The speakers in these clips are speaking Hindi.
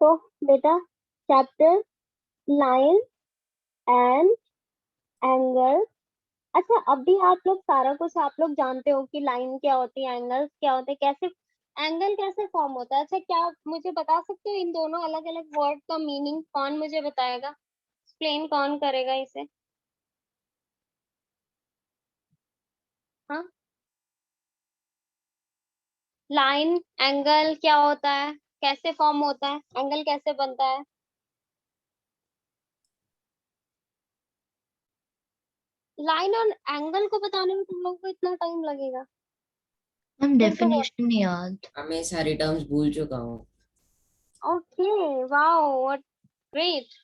तो बेटा चैप्टर लाइन एंड एंगल। अच्छा अभी आप लोग सारा कुछ आप लोग जानते हो कि लाइन क्या होती है, एंगल्स क्या होते हैं, कैसे एंगल कैसे फॉर्म होता है। अच्छा क्या आप मुझे बता सकते हो इन दोनों अलग अलग वर्ड का मीनिंग? कौन मुझे बताएगा, एक्सप्लेन कौन करेगा इसे? हाँ, लाइन एंगल क्या होता है, कैसे फॉर्म होता है, एंगल कैसे बनता है? लाइन और एंगल को बताने में तुम लोगों को इतना टाइम लगेगा? मैम फिर तो बहुत। डेफिनेशन नहीं याद। मैं सारे टर्म्स भूल चुका हूँ। Okay, wow what great.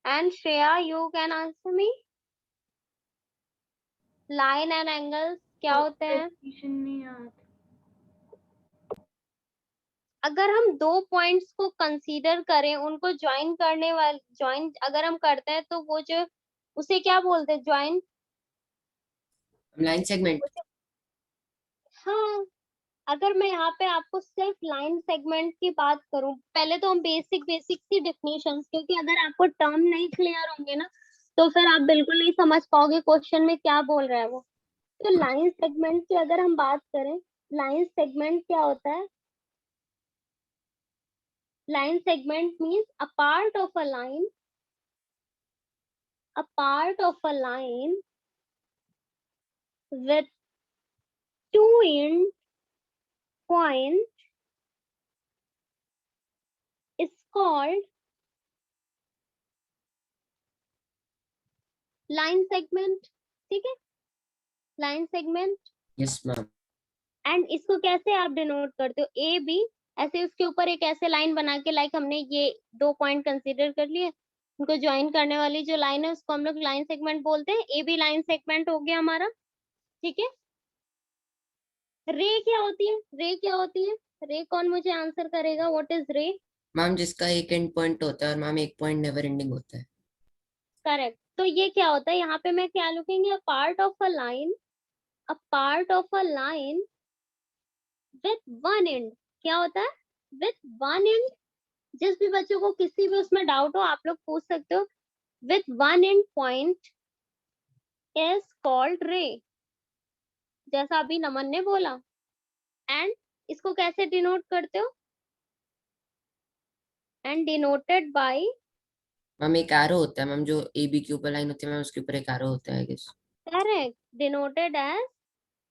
And Shreya you can answer me, line and angles क्या होते हैं? डेफिनेशन नहीं याद। अगर हम दो पॉइंट्स को कंसीडर करें, उनको ज्वाइन करने वाले ज्वाइन अगर हम करते हैं तो वो जो उसे क्या बोलते हैं, ज्वाइन। Line segment. हाँ, अगर मैं यहाँ पे आपको सिर्फ लाइन सेगमेंट की बात करूं, पहले तो हम बेसिक बेसिक सी डेफिनेशंस, क्योंकि अगर आपको टर्म नहीं क्लियर होंगे ना तो फिर आप बिल्कुल नहीं समझ पाओगे क्वेश्चन में क्या बोल रहा है वो। तो लाइन सेगमेंट की अगर हम बात करें, लाइन सेगमेंट क्या होता है? Line segment means a part of a line, a part of a line with two end point is called line segment। ठीक है, line segment. Yes ma'am. And इसको कैसे आप डिनोट करते हो, ए बी, ऐसे उसके ऊपर एक ऐसे लाइन बना के, लाइक हमने ये दो पॉइंट कंसीडर कर लिए, उनको ज्वाइन करने वाली जो लाइन है उसको हम लोग लाइन सेगमेंट बोलते हैं। ए बी लाइन सेगमेंट हो गया हमारा। ठीक है, रे क्या होती है, रे क्या होती है? रे कौन मुझे आंसर करेगा, व्हाट इज रे? मैम जिसका एक एंड पॉइंट होता है और मैम एक पॉइंट नेवर एंडिंग होता है। करेक्ट। तो ये क्या होता है, यहाँ पे मैं क्या लिखेंगे, a part of a line, a part of a line with one and. क्या होता है? With one and. जिस भी बच्चों को किसी भी उसमें डाउट हो आप लोग पूछ सकते हो। With one and point is called रे, जैसा अभी नमन ने बोला। एंड इसको कैसे डिनोट करते हो? And denoted by. मैम एक एरो होता है मैम, जो ए बी के ऊपर लाइन होती है मैम, उसके ऊपर एक एरो होता है I guess. Correct, denoted as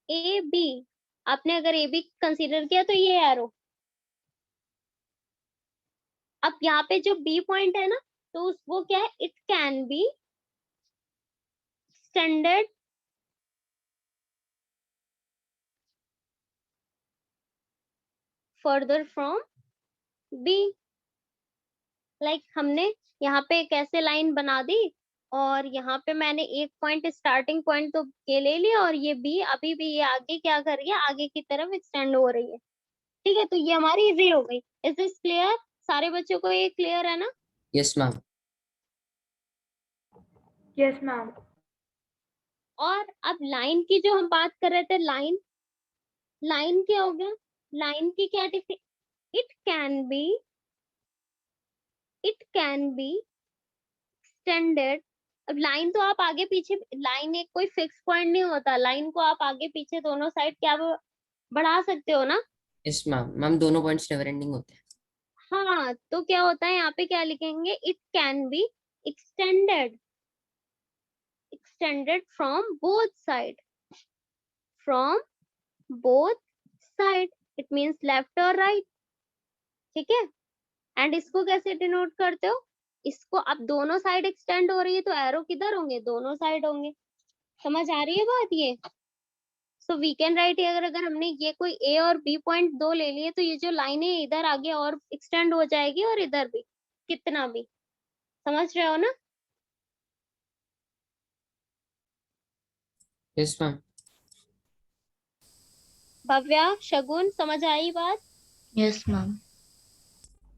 A B. आपने अगर ए बी कंसीडर किया तो ये एरो। अब यहाँ पे जो बी पॉइंट है ना, तो वो क्या है, it can B extended further from B। Like हमने यहाँ पे एक ऐसे लाइन बना दी और यहाँ पे मैंने एक पॉइंट स्टार्टिंग पॉइंट तो ये ले लिया, और ये बी अभी भी ये आगे क्या कर रही है, आगे की तरफ एक्सटेंड हो रही है। ठीक है, तो ये हमारी इजी हो गई। Is this clear? सारे बच्चों को ये क्लियर है ना? Yes ma'am. Yes ma'am. और अब लाइन की जो हम बात कर रहे थे, लाइन, लाइन क्या हो गया, लाइन की क्या डिफि it can be, it can be extended. अब लाइन तो आप आगे पीछे, लाइन एक कोई फिक्स पॉइंट नहीं होता, लाइन को आप आगे पीछे दोनों साइड क्या बढ़ा सकते हो ना। Yes ma'am. मैम दोनों पॉइंट्स नेवर एंडिंग होते हैं। हाँ, तो क्या होता है यहाँ पे, क्या लिखेंगे, it can be extended, extended from both side, from both side, it means left और राइट। ठीक है, एंड इसको कैसे डिनोट करते हो? इसको अब दोनों साइड एक्सटेंड हो रही है तो एरो किधर होंगे, दोनों साइड होंगे। समझ आ रही है बात ये? सो वी कैन राइट, अगर अगर हमने ये कोई ए और बी पॉइंट दो ले लिए तो ये जो लाइन है इधर आगे और एक्सटेंड हो जाएगी और इधर भी, कितना भी। समझ रहे हो ना? Yes ma'am. भव्या, शगुन, समझ आई बात? Yes ma'am.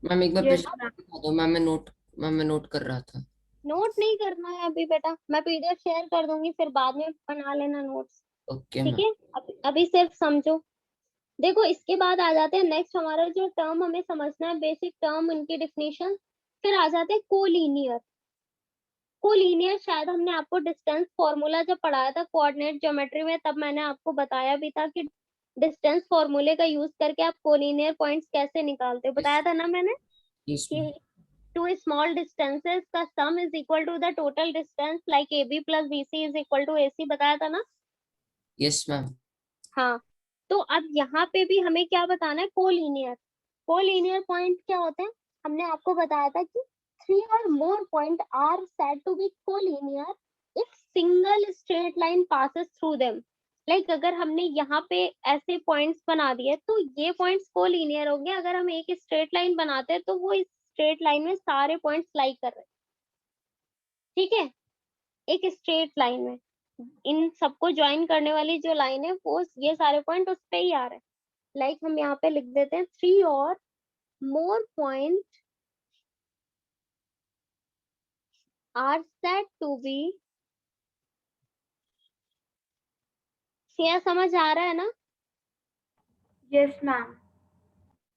मैम एक बार फिर यस से मैम। दिखा दो मैम मैं नोट कर रहा था। नोट नहीं करना है अभी बेटा, मैं पीडीएफ शेयर कर दूंगी, फिर बाद में बना लेना नोट्स। ओके ठीक मैम। है, अभी सिर्फ समझो। देखो इसके बाद आ जाते हैं नेक्स्ट, हमारा जो टर्म हमें समझना है, बेसिक टर्म, इनकी डिफिनेशन। फिर आ जाते हैं कोलिनियर। कोलिनियर शायद हमने आपको डिस्टेंस फॉर्मूला जब पढ़ाया था कोऑर्डिनेट ज्योमेट्री में, तब मैंने आपको बताया भी था कि डिस्टेंस फॉर्मूले का यूज करके आप कोलिनियर पॉइंट्स कैसे निकालते हो, बताया था ना मैंने यस मैम। कि two small distances का sum is equal to the total distance, like AB plus BC is equal to AC, बताया था ना। Yes ma'am. हाँ, तो अब यहाँ पे भी हमें क्या बताना है, कोलिनियर। कोलिनियर पॉइंट क्या होते हैं, हमने आपको बताया था कि 3 or more point are said to be collinear if single straight line passes through them। Like अगर हमने यहाँ पे ऐसे पॉइंट्स बना दिए तो ये पॉइंट्स कोलिनियर होंगे। अगर हम एक स्ट्रेट लाइन बनाते हैं तो वो इस स्ट्रेट लाइन में सारे पॉइंट्स लाई कर रहे हैं, ठीक है, एक स्ट्रेट लाइन में इन सबको ज्वाइन करने वाली जो लाइन है वो ये सारे पॉइंट उस पे ही आ रहे हैं। लाइक हम यहाँ पे लिख देते हैं 3 और more point are said to be, क्या समझ आ रहा है ना, Yes, ma'am.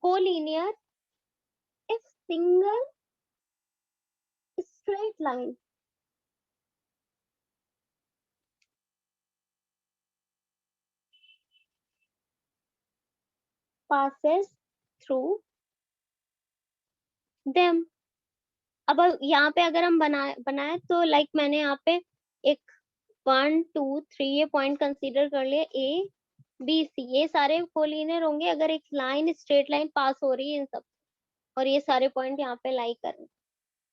Collinear if single straight line passes through them। अब यहाँ पे अगर हम बनाए तो लाइक मैंने यहाँ पे एक 1 2 3 ये पॉइंट कंसीडर कर लिए, ए बी सी, ये सारे कोलिनियर होंगे अगर एक लाइन स्ट्रेट लाइन पास हो रही है इन सब, और ये सारे पॉइंट यहाँ पे लाई कर रहे हैं,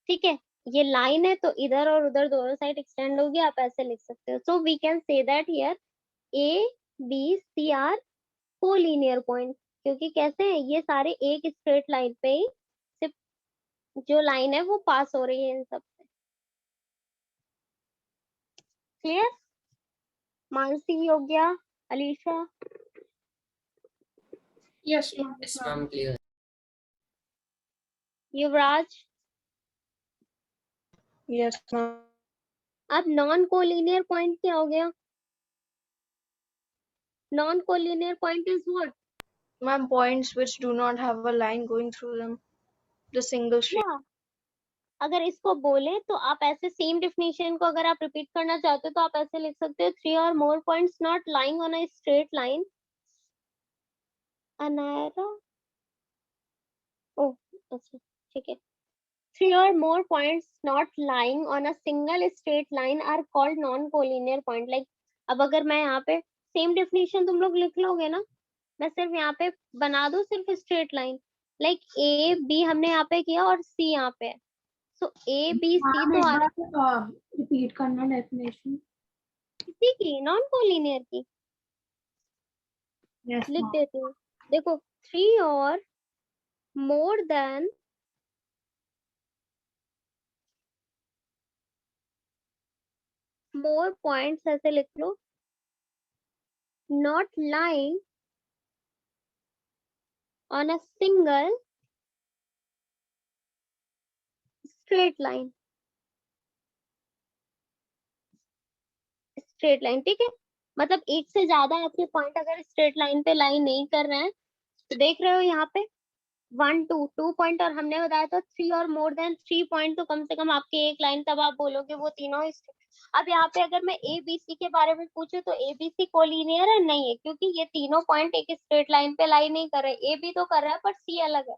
ठीक है। ये लाइन है तो इधर और उधर दोनों साइड एक्सटेंड होगी, आप ऐसे लिख सकते हो। So we can say that here A B C are collinear point, क्योंकि कैसे हैं ये सारे एक स्ट्रेट लाइन पे ही, सिर्फ जो लाइन है वो पास हो रही है इन सब से। Clear? Mansi, Yogya, Alisha, Yes, yes ma'am clear. Yuvraj. Yes, ma'am. अब नॉन कोलिनियर पॉइंट क्या हो गया, non collinear point is what, Ma'am, points which do not have a line going through them. The single street. या अगर इसको बोले तो आप ऐसे सेम डेफिनेशन को अगर आप रिपीट करना चाहते हो तो आप ऐसे लिख सकते हो 3 और more points not lying on a straight line, Anaira, ओह अच्छा ठीक है, 3 or more points not lying on a single straight line are called non-collinear point। Like अब अगर मैं यहाँ पे सेम डेफिनेशन तुम लोग लिख लोगे ना, मैं सिर्फ यहाँ पे बना दूं सिर्फ straight line, like A B हमने यहाँ पे किया और सी यहाँ पे है, सो ए बी सी तो आ रिपीट करना डेफिनेशन। किसी की नॉन कोलिनियर की Yes, लिख ma'am. देती हूँ। देखो 3 और मोर देन मोर पॉइंट्स ऐसे लिख लो, not lying on a single straight line, straight line, ठीक है। मतलब एक से ज्यादा आपके पॉइंट अगर स्ट्रेट लाइन पे लाइन नहीं कर रहे हैं तो देख रहे हो यहाँ पे 1 2 2 पॉइंट, और हमने बताया था 3 और मोर देन 3 पॉइंट, तो कम से कम आपके एक लाइन, तब आप बोलोगे वो तीनों अब यहाँ पे अगर मैं ए बी सी के बारे में पूछूं तो ए बी सी कोलिनियर है, नहीं है, क्योंकि ये तीनों पॉइंट एक स्ट्रेट लाइन पे लाइन नहीं कर रहे, ए बी तो कर रहा है पर सी अलग है।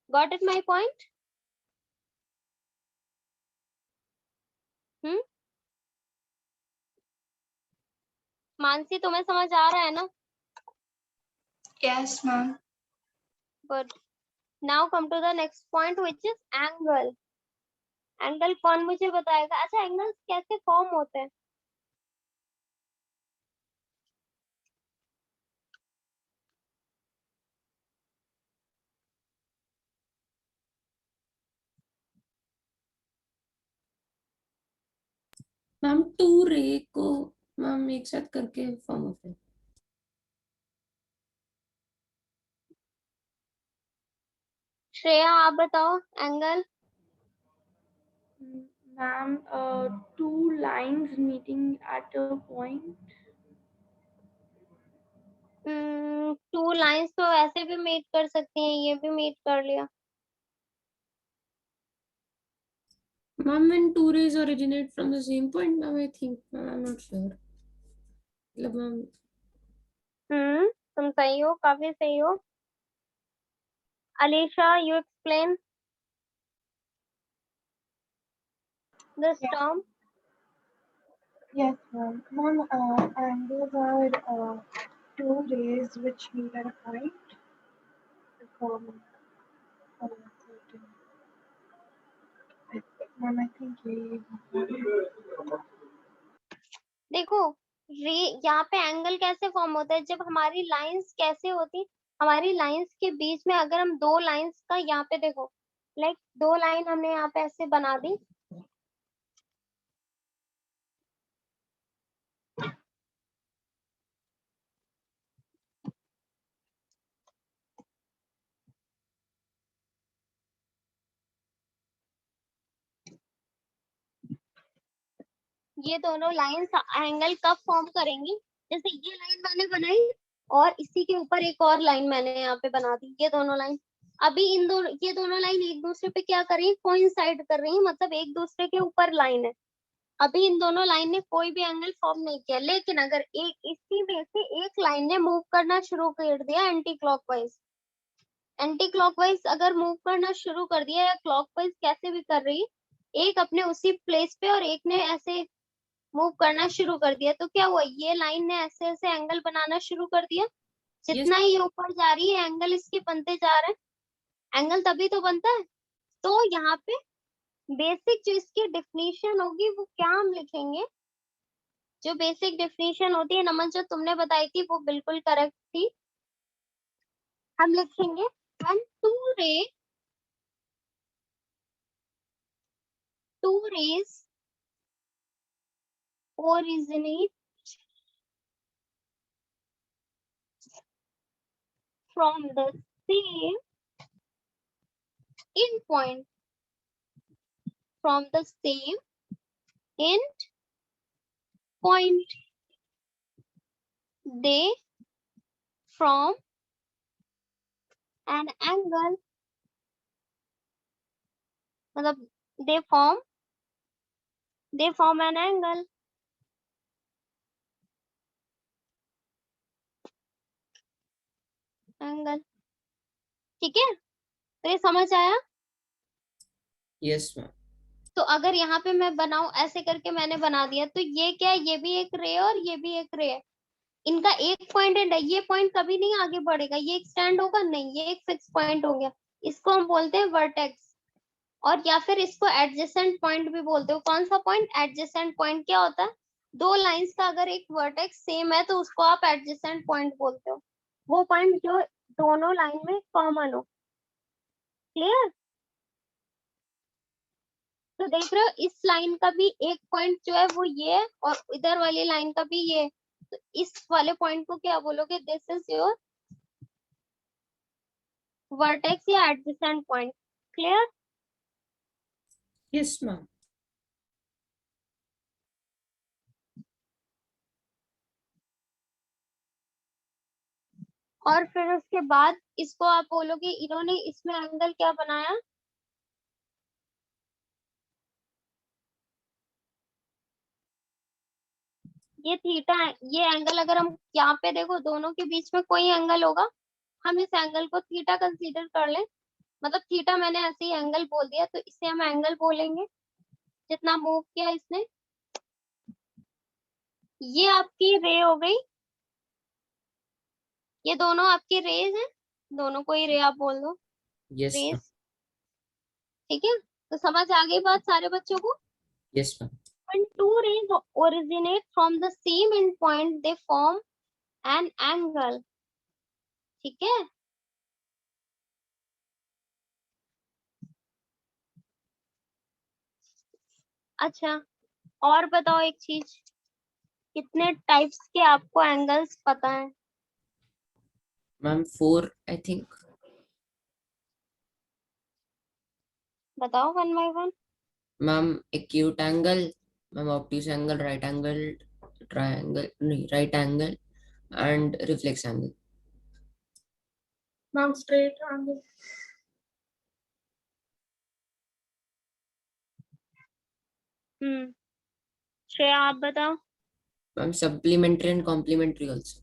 Got it my point? हम्म, मानसी तुम्हें समझ आ रहा है ना? Yes, ma'am. Good. Now come to the next point which is angle. Angle कौन मुझे बताएगा? अच्छा, एंगल्स कैसे फॉर्म होते हैं? मैम टू रे को मैम एक साथ करके फॉर्म होते हैं। श्रेया आप बताओ angle. Ma'am, two lines meeting at a point. Two lines तो ऐसे भी मीट कर सकती हैं, ये भी मीट कर लिया. Ma'am, when two rays originate from the same point, ma'am, I think, ma'am, I'm not sure. मतलब ma'am, तुम सही हो, काफी सही हो. Alisha, you explain this Yes. term. Yes, ma'am. Ma'am, angles are two rays which meet at a point to form a certain. Ma'am, I think ये देखो, रे यहाँ पे एंगल कैसे फॉर्म होता है, जब हमारी लाइंस कैसे होती, हमारी लाइंस के बीच में अगर हम दो लाइंस का यहाँ पे देखो, लाइक दो लाइन हमने यहाँ पे ऐसे बना दी, ये दोनों लाइंस एंगल कब फॉर्म करेंगी, जैसे ये लाइन मैंने बनाई और इसी के ऊपर एक और लाइन मैंने यहाँ पे बना दी, ये दोनों लाइन अभी ये दोनों लाइन एक दूसरे पे क्या कर रही है, कोइंसाइड कर रही है, मतलब एक दूसरे के ऊपर लाइन है. अभी इन दोनों लाइन ने कोई भी एंगल फॉर्म नहीं किया, लेकिन अगर एक इसी में से एक लाइन ने मूव करना शुरू कर दिया एंटी क्लॉकवाइज अगर मूव करना शुरू कर दिया या क्लॉकवाइज कैसे भी कर रही है, एक अपने उसी प्लेस पे और एक ने ऐसे मूव करना शुरू कर दिया, तो क्या हुआ, ये लाइन ने ऐसे ऐसे एंगल बनाना शुरू कर दिया, जितना ये ऊपर जा रही है एंगल इसके बनते जा रहे हैं, एंगल तभी तो बनता है. तो यहाँ पे बेसिक जो इसकी डेफिनेशन होगी वो क्या हम लिखेंगे, जो बेसिक डेफिनेशन होती है नमन जो तुमने बताई थी वो बिल्कुल करेक्ट थी, हम लिखेंगे when two rays originate from the same end point, from the same end point, they form an angle, मतलब they form an angle. ठीक है, तो ये समझ आया. yes, ma'am. तो अगर यहाँ पे मैं बनाऊं ऐसे करके मैंने बना दिया, तो ये क्या है, ये भी एक रे है और ये भी एक रे है, इनका एक पॉइंट है, ये पॉइंट कभी नहीं आगे बढ़ेगा, ये एक्सटेंड होगा नहीं, ये एक फिक्स पॉइंट हो गया, इसको हम बोलते हैं वर्टेक्स, और या फिर इसको एडजेसेंट पॉइंट भी बोलते हो. कौन सा पॉइंट, एडजेसेंट पॉइंट. क्या होता है, दो लाइंस का अगर एक वर्टेक्स सेम है तो उसको आप एडजेसेंट पॉइंट बोलते हो, वो पॉइंट जो दोनों लाइन में कॉमन हो. क्लियर. तो देख रहे हो इस लाइन का भी एक पॉइंट जो है वो ये है और इधर वाली लाइन का भी ये है, तो इस वाले पॉइंट को क्या बोलोगे, दिस इज योर वर्टेक्स या adjacent point. Clear. Yes, ma'am. और फिर उसके बाद इसको आप बोलोगे इन्होंने इसमें एंगल क्या बनाया, ये थीटा है, ये एंगल अगर हम यहाँ पे देखो दोनों के बीच में कोई एंगल होगा, हम इस एंगल को थीटा कंसीडर कर लें, मतलब थीटा मैंने ऐसे ही एंगल बोल दिया तो इसे हम एंगल बोलेंगे, जितना मूव किया इसने. ये आपकी रे हो गई, ये दोनों आपकी रेज हैं, दोनों को ही रे आप बोल दो, Yes, ma'am. रेज. ठीक है, तो समझ आ गई बात सारे बच्चों को. Yes, ma'am. When two rays originate from the same end point, they form an angle. ठीक है. अच्छा, और बताओ एक चीज, कितने टाइप्स के आपको एंगल्स पता है, Ma'am, 4, I think. बताओ one by one. Ma'am acute angle, ma'am obtuse angle, right angle, triangle नहीं, right angle and reflex angle. Ma'am, straight angle. Shreya आप बताओ। Ma'am supplementary and complementary also.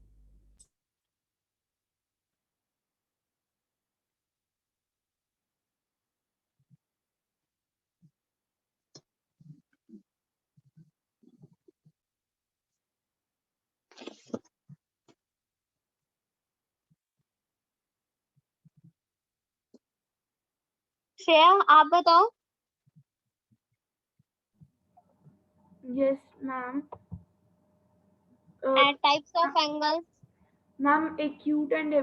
Shreya आप बताओ। Yes, ma'am. And types of angles. Ma'am, acute and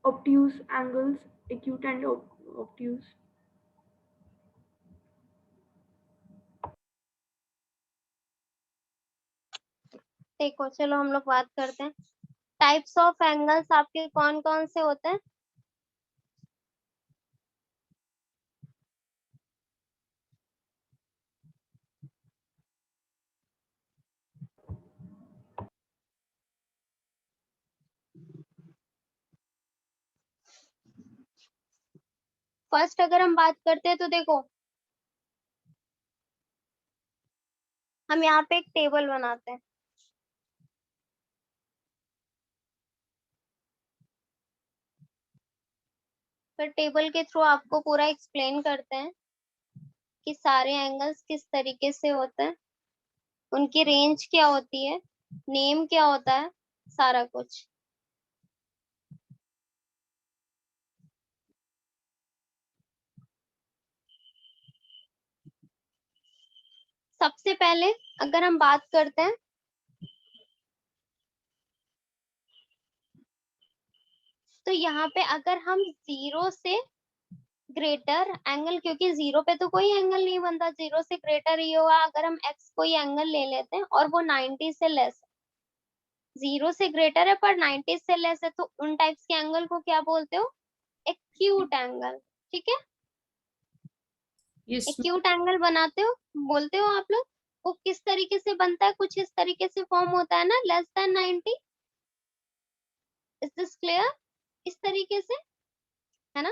obtuse angles, acute and obtuse. देखो चलो हम लोग बात करते हैं। टाइप्स ऑफ एंगल्स आपके कौन कौन से होते हैं? फर्स्ट अगर हम बात करते हैं तो देखो, हम यहाँ पे एक टेबल बनाते हैं। फिर टेबल के थ्रू आपको पूरा एक्सप्लेन करते हैं कि सारे एंगल्स किस तरीके से होते हैं, उनकी रेंज क्या होती है, नेम क्या होता है, सारा कुछ। सबसे पहले अगर हम बात करते हैं तो यहाँ पे अगर हम 0 से ग्रेटर एंगल, क्योंकि 0 पे तो कोई एंगल नहीं बनता, 0 से ग्रेटर ही होगा। अगर हम एक्स कोई एंगल ले लेते हैं और वो 90 से लेस है, 0 से ग्रेटर है पर 90 से लेस है, तो उन टाइप्स के एंगल को क्या बोलते हो? Acute angle. ठीक है, यस एक्यूट एंगल बनाते हो, बोलते हो आप लोग। वो किस तरीके से बनता है? कुछ इस तरीके से फॉर्म होता है ना, less than 90। Is this clear? इस तरीके से, है ना?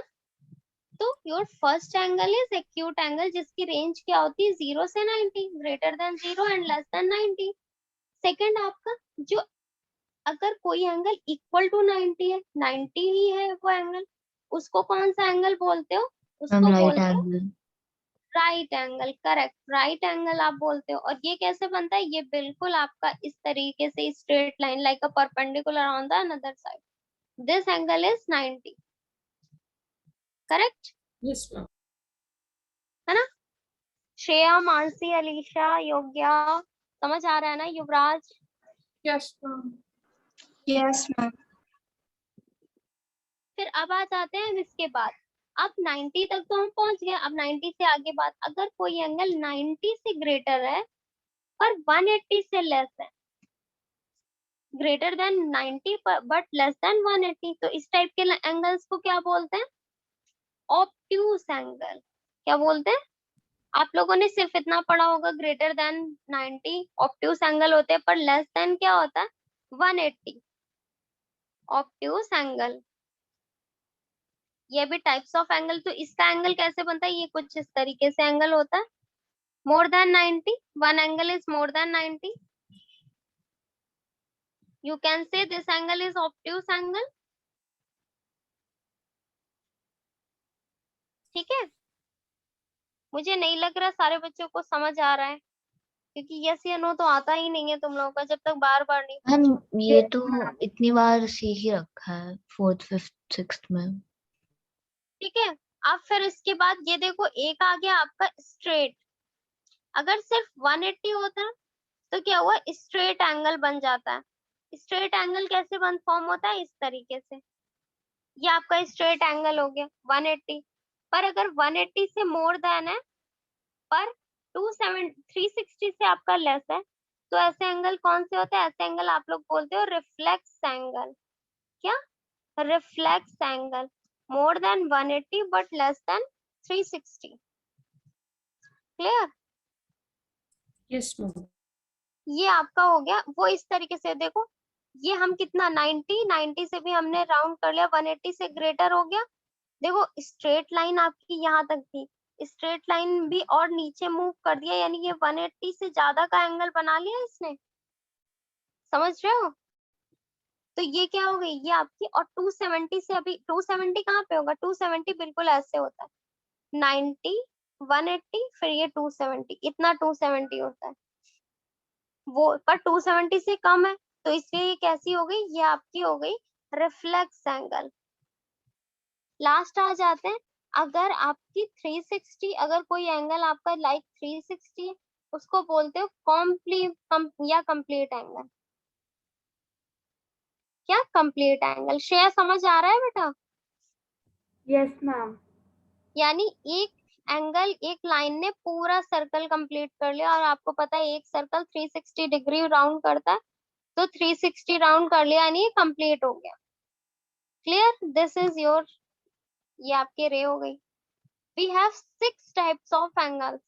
तो your first angle is acute angle, जिसकी रेंज क्या होती है? 0 से 90, greater than 0 and less than 90। Second आपका, जो अगर कोई एंगल इक्वल टू 90 है, 90 ही है वो एंगल, उसको कौन सा एंगल बोलते हो? उसको राइट बोलते हो angle. Right angle. Correct, right angle आप बोलते हो। और ये कैसे बनता है? ये बिल्कुल आपका इस तरीके से straight line, like a perpendicular on the another side. This angle is 90। Correct, yes ma'am. है ना? श्रेया, मानसी, अलीशा, योग्या, समझ आ रहा है ना? युवराज? Yes, ma'am. Yes, ma'am. फिर अब आ जाते हैं हम इसके बाद। अब 90 तक तो हम पहुंच गए, अब 90 से आगे बात। अगर कोई एंगल 90 से ग्रेटर है पर 180 से लेस है, greater than 90 but less than 180, तो इस टाइप के एंगल्स को क्या बोलते हैं? Obtuse angle. क्या बोलते हैं? आप लोगों ने सिर्फ इतना पढ़ा होगा, ग्रेटर देन 90 ऑब्ट्यूस एंगल होते हैं, पर लेस देन क्या होता है? 180 ऑब्ट्यूस एंगल। ये भी टाइप्स ऑफ एंगल। तो इसका एंगल कैसे बनता है? ये कुछ इस तरीके से एंगल होता है, more than 90, one angle is more than 90, you can say this angle is obtuse angle। ठीक है, मुझे नहीं लग रहा सारे बच्चों को समझ आ रहा है, क्योंकि यस या नो तो आता ही नहीं है तुम लोगों का, जब तक बार बार नहीं हम पूछो। ये तो इतनी बार सीख ही रखा है, 4th 5th 6th में। ठीक है, अब फिर इसके बाद ये देखो, एक आ गया आपका स्ट्रेट। अगर सिर्फ 180 होता तो क्या हुआ? स्ट्रेट एंगल बन जाता है। स्ट्रेट एंगल कैसे बन फॉर्म होता है? इस तरीके से। ये आपका स्ट्रेट एंगल हो गया 180। पर अगर 180 से मोर देन है पर 360 से आपका लेस है, तो ऐसे एंगल कौन से होते हैं? ऐसे एंगल आप लोग बोलते हो रिफ्लेक्स एंगल। क्या? Reflex angle. More than 180 but less than 360. Clear? Yes, ma'am. ये आपका हो गया। वो इस तरीके से देखो, ये हम कितना 90 से भी हमने राउंड कर लिया, 180 से ग्रेटर हो गया। देखो स्ट्रेट लाइन आपकी यहाँ तक थी, स्ट्रेट लाइन भी और नीचे मूव कर दिया, यानी ये 180 से ज्यादा का एंगल बना लिया इसने। समझ रहे हो? तो ये क्या हो गई, ये आपकी। और 270 से अभी 270 कहाँ पे होगा, 270 बिल्कुल ऐसे होता है, 90 180 फिर ये 270, इतना 270 होता है वो, पर 270 से कम है, तो इसलिए ये कैसी हो गई, ये आपकी हो गई रिफ्लेक्स एंगल। लास्ट आ जाते हैं, अगर आपकी 360, अगर कोई एंगल आपका लाइक 360 है, उसको बोलते हो या कंप्लीट एंगल। क्या कंप्लीट एंगल? श्रेया समझ आ रहा है बेटा? Yes, ma'am. यानी एक एंगल, एक लाइन ने पूरा सर्कल कंप्लीट कर लिया, और आपको पता है एक सर्कल 360 डिग्री राउंड करता है, तो 360 राउंड कर लिया यानी ये कंप्लीट हो गया। क्लियर? दिस इज योर, ये आपके रे हो गई। We have 6 types of angles: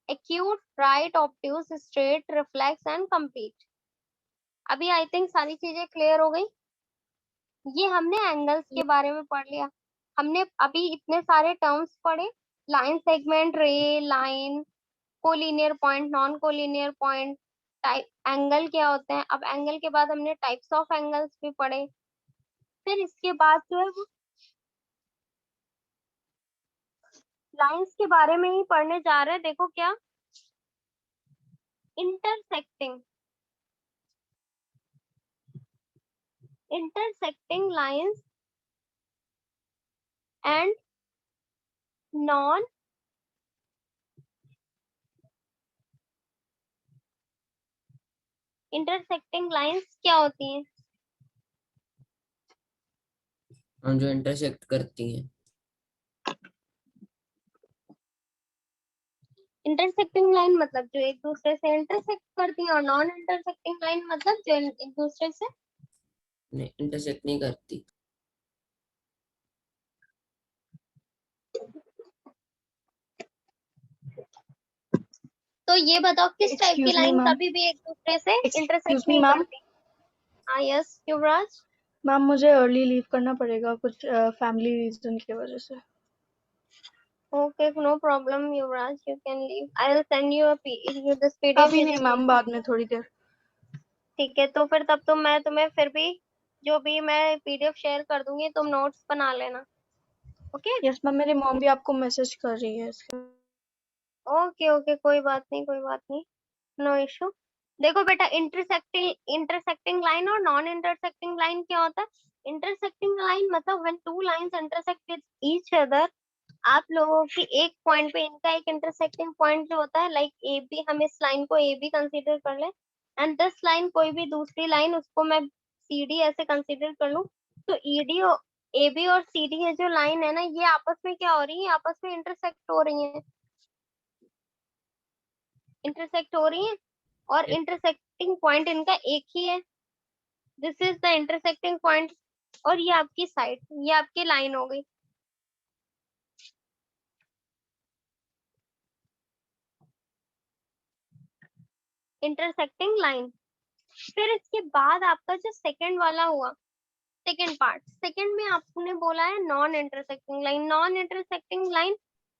acute, right, obtuse, straight, reflex and complete. अभी आई थिंक सारी चीजें क्लियर हो गई। ये हमने एंगल्स के बारे में पढ़ लिया। हमने अभी इतने सारे टर्म्स पढ़े, लाइन सेगमेंट, रे, line, collinear point, non collinear point, type angle क्या होते हैं। अब एंगल के बाद हमने टाइप्स ऑफ एंगल्स भी पढ़े। फिर इसके बाद जो है वो लाइंस के बारे में ही पढ़ने जा रहे हैं। देखो क्या, intersecting lines and non intersecting lines क्या होती हैं? हम जो इंटरसेक्ट करती हैं। इंटरसेक्टिंग लाइन मतलब जो एक दूसरे से इंटरसेक्ट करती है, और नॉन इंटरसेक्टिंग लाइन मतलब जो एक दूसरे से नहीं, इंटरसेक्ट नहीं करती। तो ये बताओ किस टाइप की Excuse me, लाइन ma'am. कभी भी एक दूसरे से Excuse इंटरसेक्ट me, नहीं ma'am. करती? हाँ यस युवराज। मैम मुझे अर्ली लीव करना पड़ेगा कुछ फैमिली रीजन की वजह से। Okay no problem Yuvraj, you can leave. I will send you this PDF. अभी नहीं मैम, बाद में थोड़ी देर। ठीक है, तो फिर तब तो मैं तुम्हें फिर भी जो भी मैं पीडीएफ शेयर कर दूंगी, तुम नोट्स बना लेना। ओके यस मैम, मेरी मॉम भी आपको मैसेज कर रही है इसके। ओके ओके, कोई बात नहीं कोई बात नहीं, नो इशू। देखो बेटा, इंटरसेक्टिंग लाइन और नॉन इंटरसेक्टिंग लाइन क्या होता है? इंटरसेक्टिंग लाइन मतलब when two lines intersect with each other, आप लोगों की एक पॉइंट पे इनका एक इंटरसेक्टिंग पॉइंट जो होता है, लाइक ए बी, हम इस लाइन को ए बी कंसीडर कर लें, एंड दिस लाइन कोई भी दूसरी लाइन, उसको मैं सी डी ऐसे कंसीडर कर लूं, तो ईडी ए बी और सी डी ये जो लाइन है ना, ये आपस में क्या हो रही है, आपस में इंटरसेक्ट हो रही है, इंटरसेक्ट हो रही है, और इंटरसेक्टिंग पॉइंट इनका एक ही है। This is the intersecting point, और ये आपकी साइड, ये आपकी लाइन हो गई। Intersecting line. फिर इसके बाद आपका जो सेकंड वाला हुआ, सेकंड पार्ट, सेकंड में आपने बोला है non intersecting line. Non intersecting line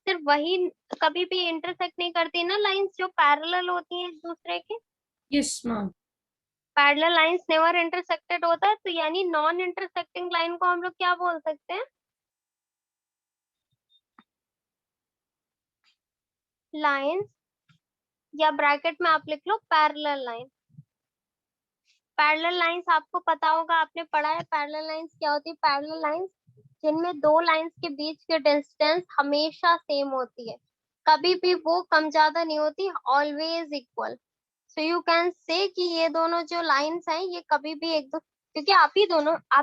सिर्फ वही कभी भी इंटरसेक्ट नहीं करती ना लाइंस जो पैरेलल होती हैं एक दूसरे के। Yes ma'am. Parallel lines never intersected होता है, तो यानी नॉन इंटरसेक्टिंग लाइन को हम लोग क्या बोल सकते हैं? लाइंस, या ब्रैकेट में आप लिख लो पैरेलल लाइन। पैरेलल लाइंस आपको पता होगा, आपने पढ़ा है पैरेलल लाइंस क्या होती है। पैरेलल लाइंस जिनमें दो लाइंस के बीच के डिस्टेंस हमेशा सेम होती है, कभी भी वो कम ज्यादा नहीं होती, always equal. So you can say कि ये दोनों जो लाइंस हैं ये कभी भी एक दो, क्योंकि आप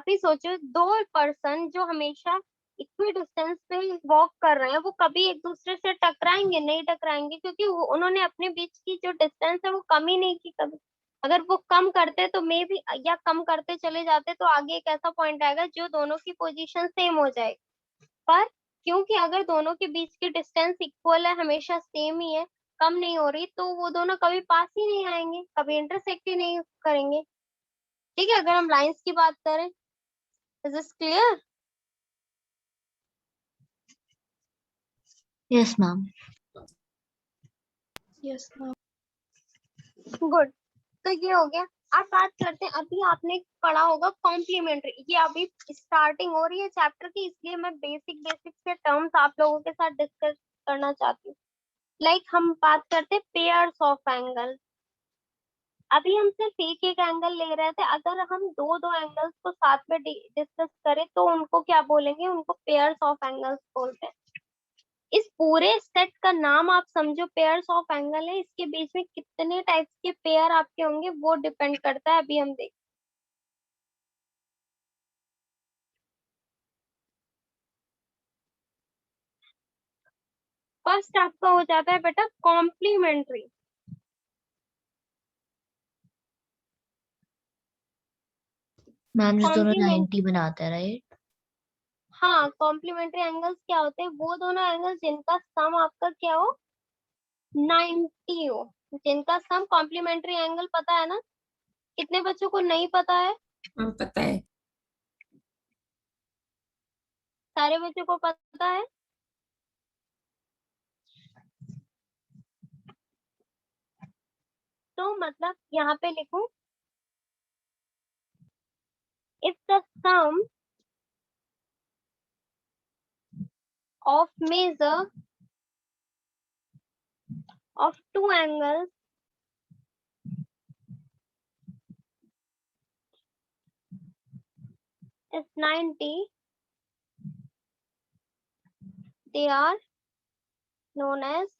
ही सोचो, दो पर्सन जो हमेशा इक्वल डिस्टेंस पे वॉक कर रहे हैं, वो कभी एक दूसरे से टकराएंगे नहीं, टकराएंगे, क्योंकि उन्होंने अपने बीच की जो डिस्टेंस है वो कम ही नहीं की कभी। अगर वो कम करते तो मे भी, या कम करते चले जाते, तो आगे एक ऐसा पॉइंट आएगा जो दोनों की पोजीशन सेम हो जाएगी, पर क्योंकि अगर दोनों के बीच की डिस्टेंस इक्वल है, हमेशा सेम ही है, कम नहीं हो रही, तो वो दोनों कभी पास ही नहीं आएंगे, कभी इंटरसेक्ट ही नहीं करेंगे। ठीक है, अगर हम लाइंस की बात करें, is this clear? Yes, ma'am. Yes, ma'am. Good, तो ये हो गया। अब बात करते हैं, अभी आपने पढ़ा होगा कॉम्प्लीमेंट्री, ये अभी स्टार्टिंग हो रही है चैप्टर की, इसलिए मैं बेसिक बेसिक से टर्म्स आप लोगों के साथ डिस्कस करना चाहती हूँ। लाइक हम बात करते हैं पेयर्स ऑफ एंगल। अभी हम सिर्फ एक एक एंगल ले रहे थे, अगर हम दो दो एंगल्स को साथ में डिस्कस करें तो उनको क्या बोलेंगे, उनको पेयर्स ऑफ एंगल्स बोलते हैं। इस पूरे सेट का नाम आप समझो पेयर्स ऑफ एंगल है, इसके बीच में कितने टाइप्स के पेयर आपके होंगे वो डिपेंड करता है, अभी हम देख। फर्स्ट आपका हो जाता है बेटा कॉम्प्लीमेंट्री। मैम जो दोनों कॉम्प्लीमेंट 90 बनाते हैं, राइट? हाँ, कॉम्प्लीमेंट्री एंगल्स क्या होते हैं, वो दोनों एंगल्स जिनका सम आपका क्या हो, 90 हो, जिनका सम। कॉम्प्लीमेंट्री एंगल पता है ना? कितने बच्चों को नहीं पता है? हाँ पता है। सारे बच्चों को पता है? तो मतलब यहाँ पे लिखूं, if the sum of measure of two angles is 90, they are known as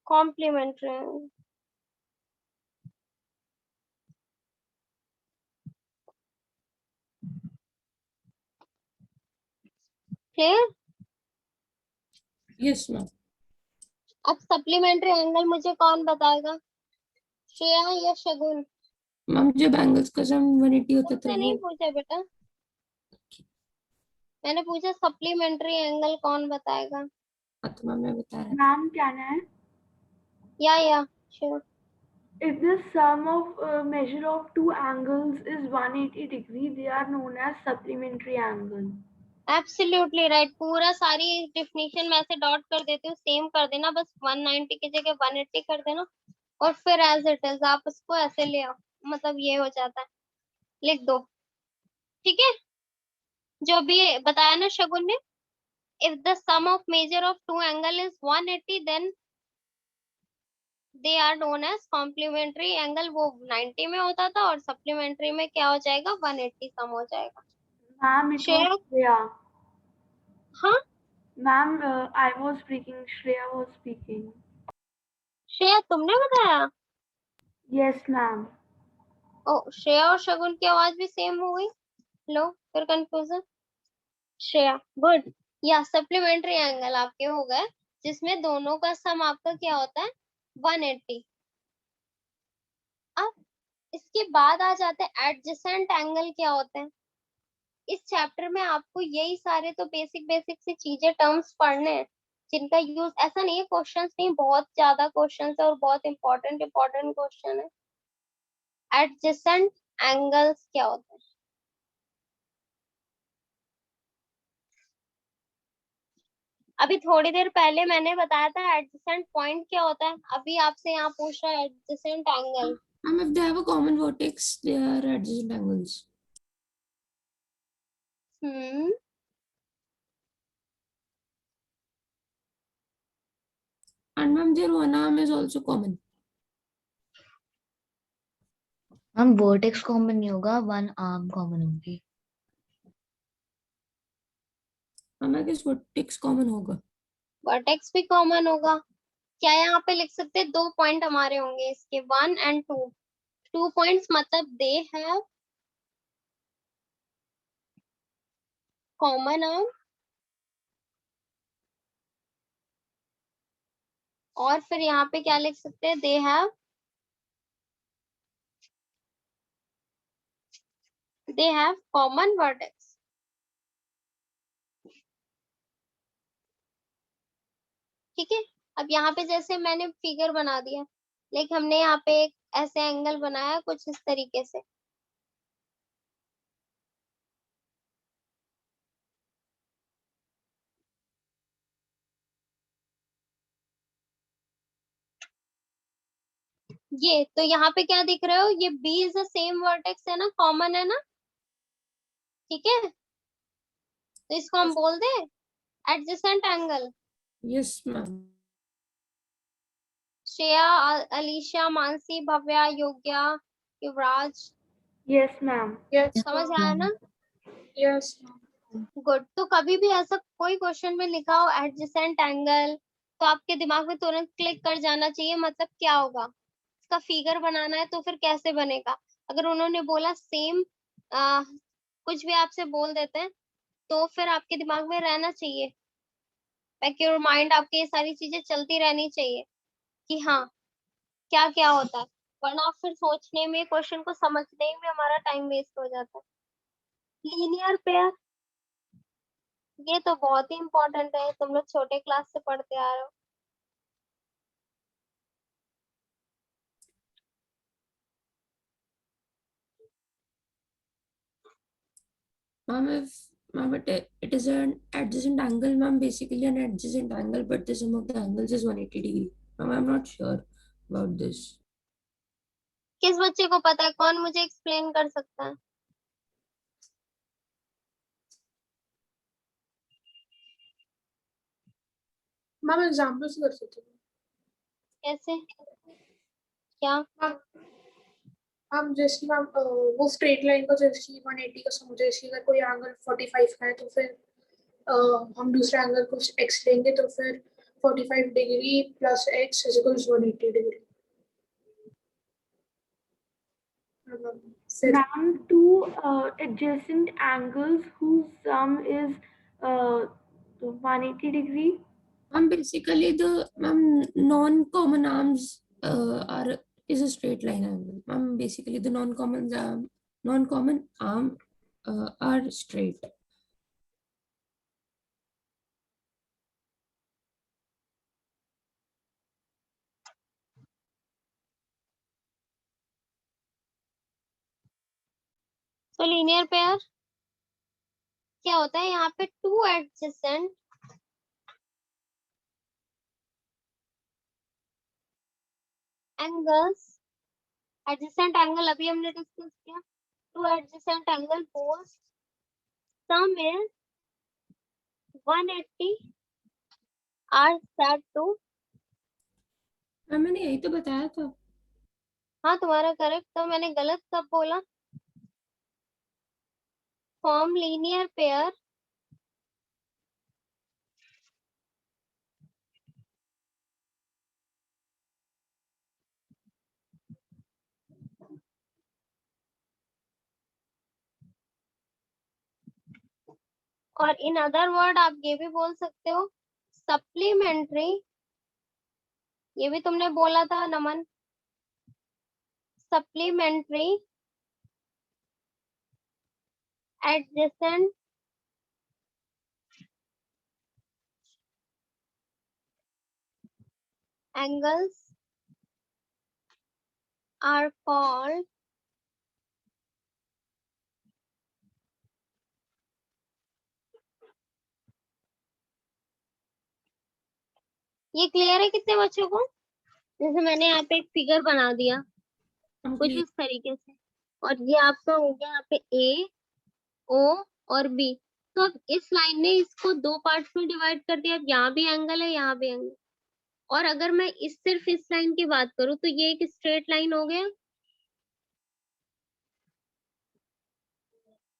complementary angles. Clear? Yes ma'am. अब सप्लीमेंट्री एंगल मुझे कौन बताएगा, श्रेया या शगुन? मैम जब एंगल्स का सम 180 होता मुझसे था नहीं वो। पूछा बेटा, मैंने पूछा सप्लीमेंट्री एंगल कौन बताएगा। हाँ तो मैम मैं बता रहा था। Ma'am, can I? या sure. If the sum of measure of two angles is 180 degree, they are known as supplementary angle. Absolutely right, पूरा सारी डेफिनेशन में ऐसे डॉट कर देती हूँ, सेम कर देना, बस 190 की जगह 180 कर देना, और फिर एज इट इज आप उसको ऐसे ले आओ, मतलब ये हो जाता है, लिख दो। ठीक है, जो भी बताया ना शगुन ने, if the sum of measure of two angle is 180 then they are known as complementary angle. वो 90 में होता था और सप्लीमेंट्री में क्या हो जाएगा, 180 सम हो जाएगा। Ma'am, it was Shreya? Shreya. हाँ Ma'am, I was speaking. Shreya was speaking. Shreya, तुमने बताया? Yes, ma'am. ओ, श्रेया और शगुन की आवाज भी सेम हो गई, लो फिर कंफ्यूजन। श्रेया, गुड। या सप्लीमेंट्री एंगल आपके हो गए जिसमें दोनों का सम आपका क्या होता है, 180। अब इसके बाद आ जाते हैं एडजेसेंट एंगल क्या होते हैं। इस चैप्टर में आपको यही सारे तो बेसिक बेसिक सी चीजें, टर्म्स पढ़ने हैं, जिनका यूज ऐसा नहीं है, क्वेश्चंस नहीं, बहुत ज्यादा क्वेश्चंस है और बहुत इंपॉर्टेंट इंपॉर्टेंट क्वेश्चन है। एडजेसेंट एंगल्स क्या होते हैं, अभी थोड़ी देर पहले मैंने बताया था एडजेसेंट पॉइंट क्या होता है, अभी आपसे यहाँ पूछ रहा है adjacent angle. Ma'am if they have a common vertex they are adjacent angles. Hmm, And ma'am their one arm is also common. हम वर्टेक्स कॉमन नहीं होगा, वन आर्म कॉमन होगी। Ma'am I guess vertex common होगा। वर्टेक्स भी कॉमन होगा। क्या यहाँ पे लिख सकते हैं, 2 पॉइंट हमारे होंगे इसके, 1 and 2। 2 पॉइंट्स मतलब दे हैव कॉमन आर्म, और फिर यहाँ पे क्या लिख सकते हैं, दे हैव कॉमन वर्टेक्स। ठीक है। अब यहाँ पे जैसे मैंने फिगर बना दिया, लेकिन हमने यहाँ पे एक ऐसे एंगल बनाया कुछ इस तरीके से। ये तो यहाँ पे क्या दिख रहे हो, ये B is the same vertex है ना, कॉमन है ना, ठीक है। तो इसको हम बोल दे adjacent angle. Yes, ma'am. Shreya, Alisha, Mansi, Bhavya, Yogya, Yuvraj, Yes, ma'am. Yes, समझ आया ना? yes, ma'am. गुड। तो कभी भी ऐसा कोई क्वेश्चन में लिखा हो एडजेसेंट एंगल, तो आपके दिमाग में तुरंत क्लिक कर जाना चाहिए, मतलब क्या होगा, इसका फिगर बनाना है तो फिर कैसे बनेगा। अगर उन्होंने बोला सेम, कुछ भी आपसे बोल देते हैं, तो फिर आपके दिमाग में रहना चाहिए, बैक योर माइंड, आपके ये सारी चीजें चलती रहनी चाहिए कि हाँ क्या क्या होता है, वरना फिर सोचने में, क्वेश्चन को समझने में हमारा टाइम वेस्ट हो जाता है। लीनियर पेयर, ये तो बहुत ही इंपॉर्टेंट है, तुम लोग छोटे क्लास से पढ़ते आ रहे हो। Ma'am, it is an adjacent angle, ma'am. Basically, an adjacent angle, but the sum of the angles is 180 degree. Ma'am, I'm not sure about this. किस बच्चे को पता है, कौन मुझे एक्सप्लेन कर सकता है? मैम एग्जाम्पल से कर सकते हो। कैसे, क्या? मैम जैसे मैम वो स्ट्रेट लाइन का जैसे 180 का समझो, जैसे अगर कोई एंगल 45 का है तो फिर हम दूसरे एंगल को x लेंगे, तो फिर 45 degree plus x is equals 180 degree. फिर Ma'am, two adjacent angles whose sum is 180 degree. Ma'am, basically the non-common arms is a straight line angle. Ma'am, basically the non-common arm are straight. तो लीनियर पेयर क्या होता है, यहाँ पे two adjacent angles, adjacent angle अभी हमने डिस्कस किया, two adjacent angle both sum is 180 are said to. Ma'am, मैंने यही तो बताया था। हाँ तुम्हारा करेक्ट, तो मैंने गलत कब बोला? फॉर्म लीनियर पेयर और इन अदर वर्ड आप ये भी बोल सकते हो सप्लीमेंट्री, ये भी तुमने बोला था Naman, supplementary adjacent angles are called ये क्लियर है कितने बच्चों को? जैसे मैंने यहाँ पे एक फिगर बना दिया कुछ इस तरीके से, और ये आपका हो गया यहाँ पे ए, ओ और बी। तो अब इस लाइन ने इसको दो पार्ट्स में डिवाइड कर दिया, अब यहाँ भी एंगल है, यहाँ भी एंगल। और अगर मैं सिर्फ इस लाइन की बात करूँ तो ये एक स्ट्रेट लाइन हो गया,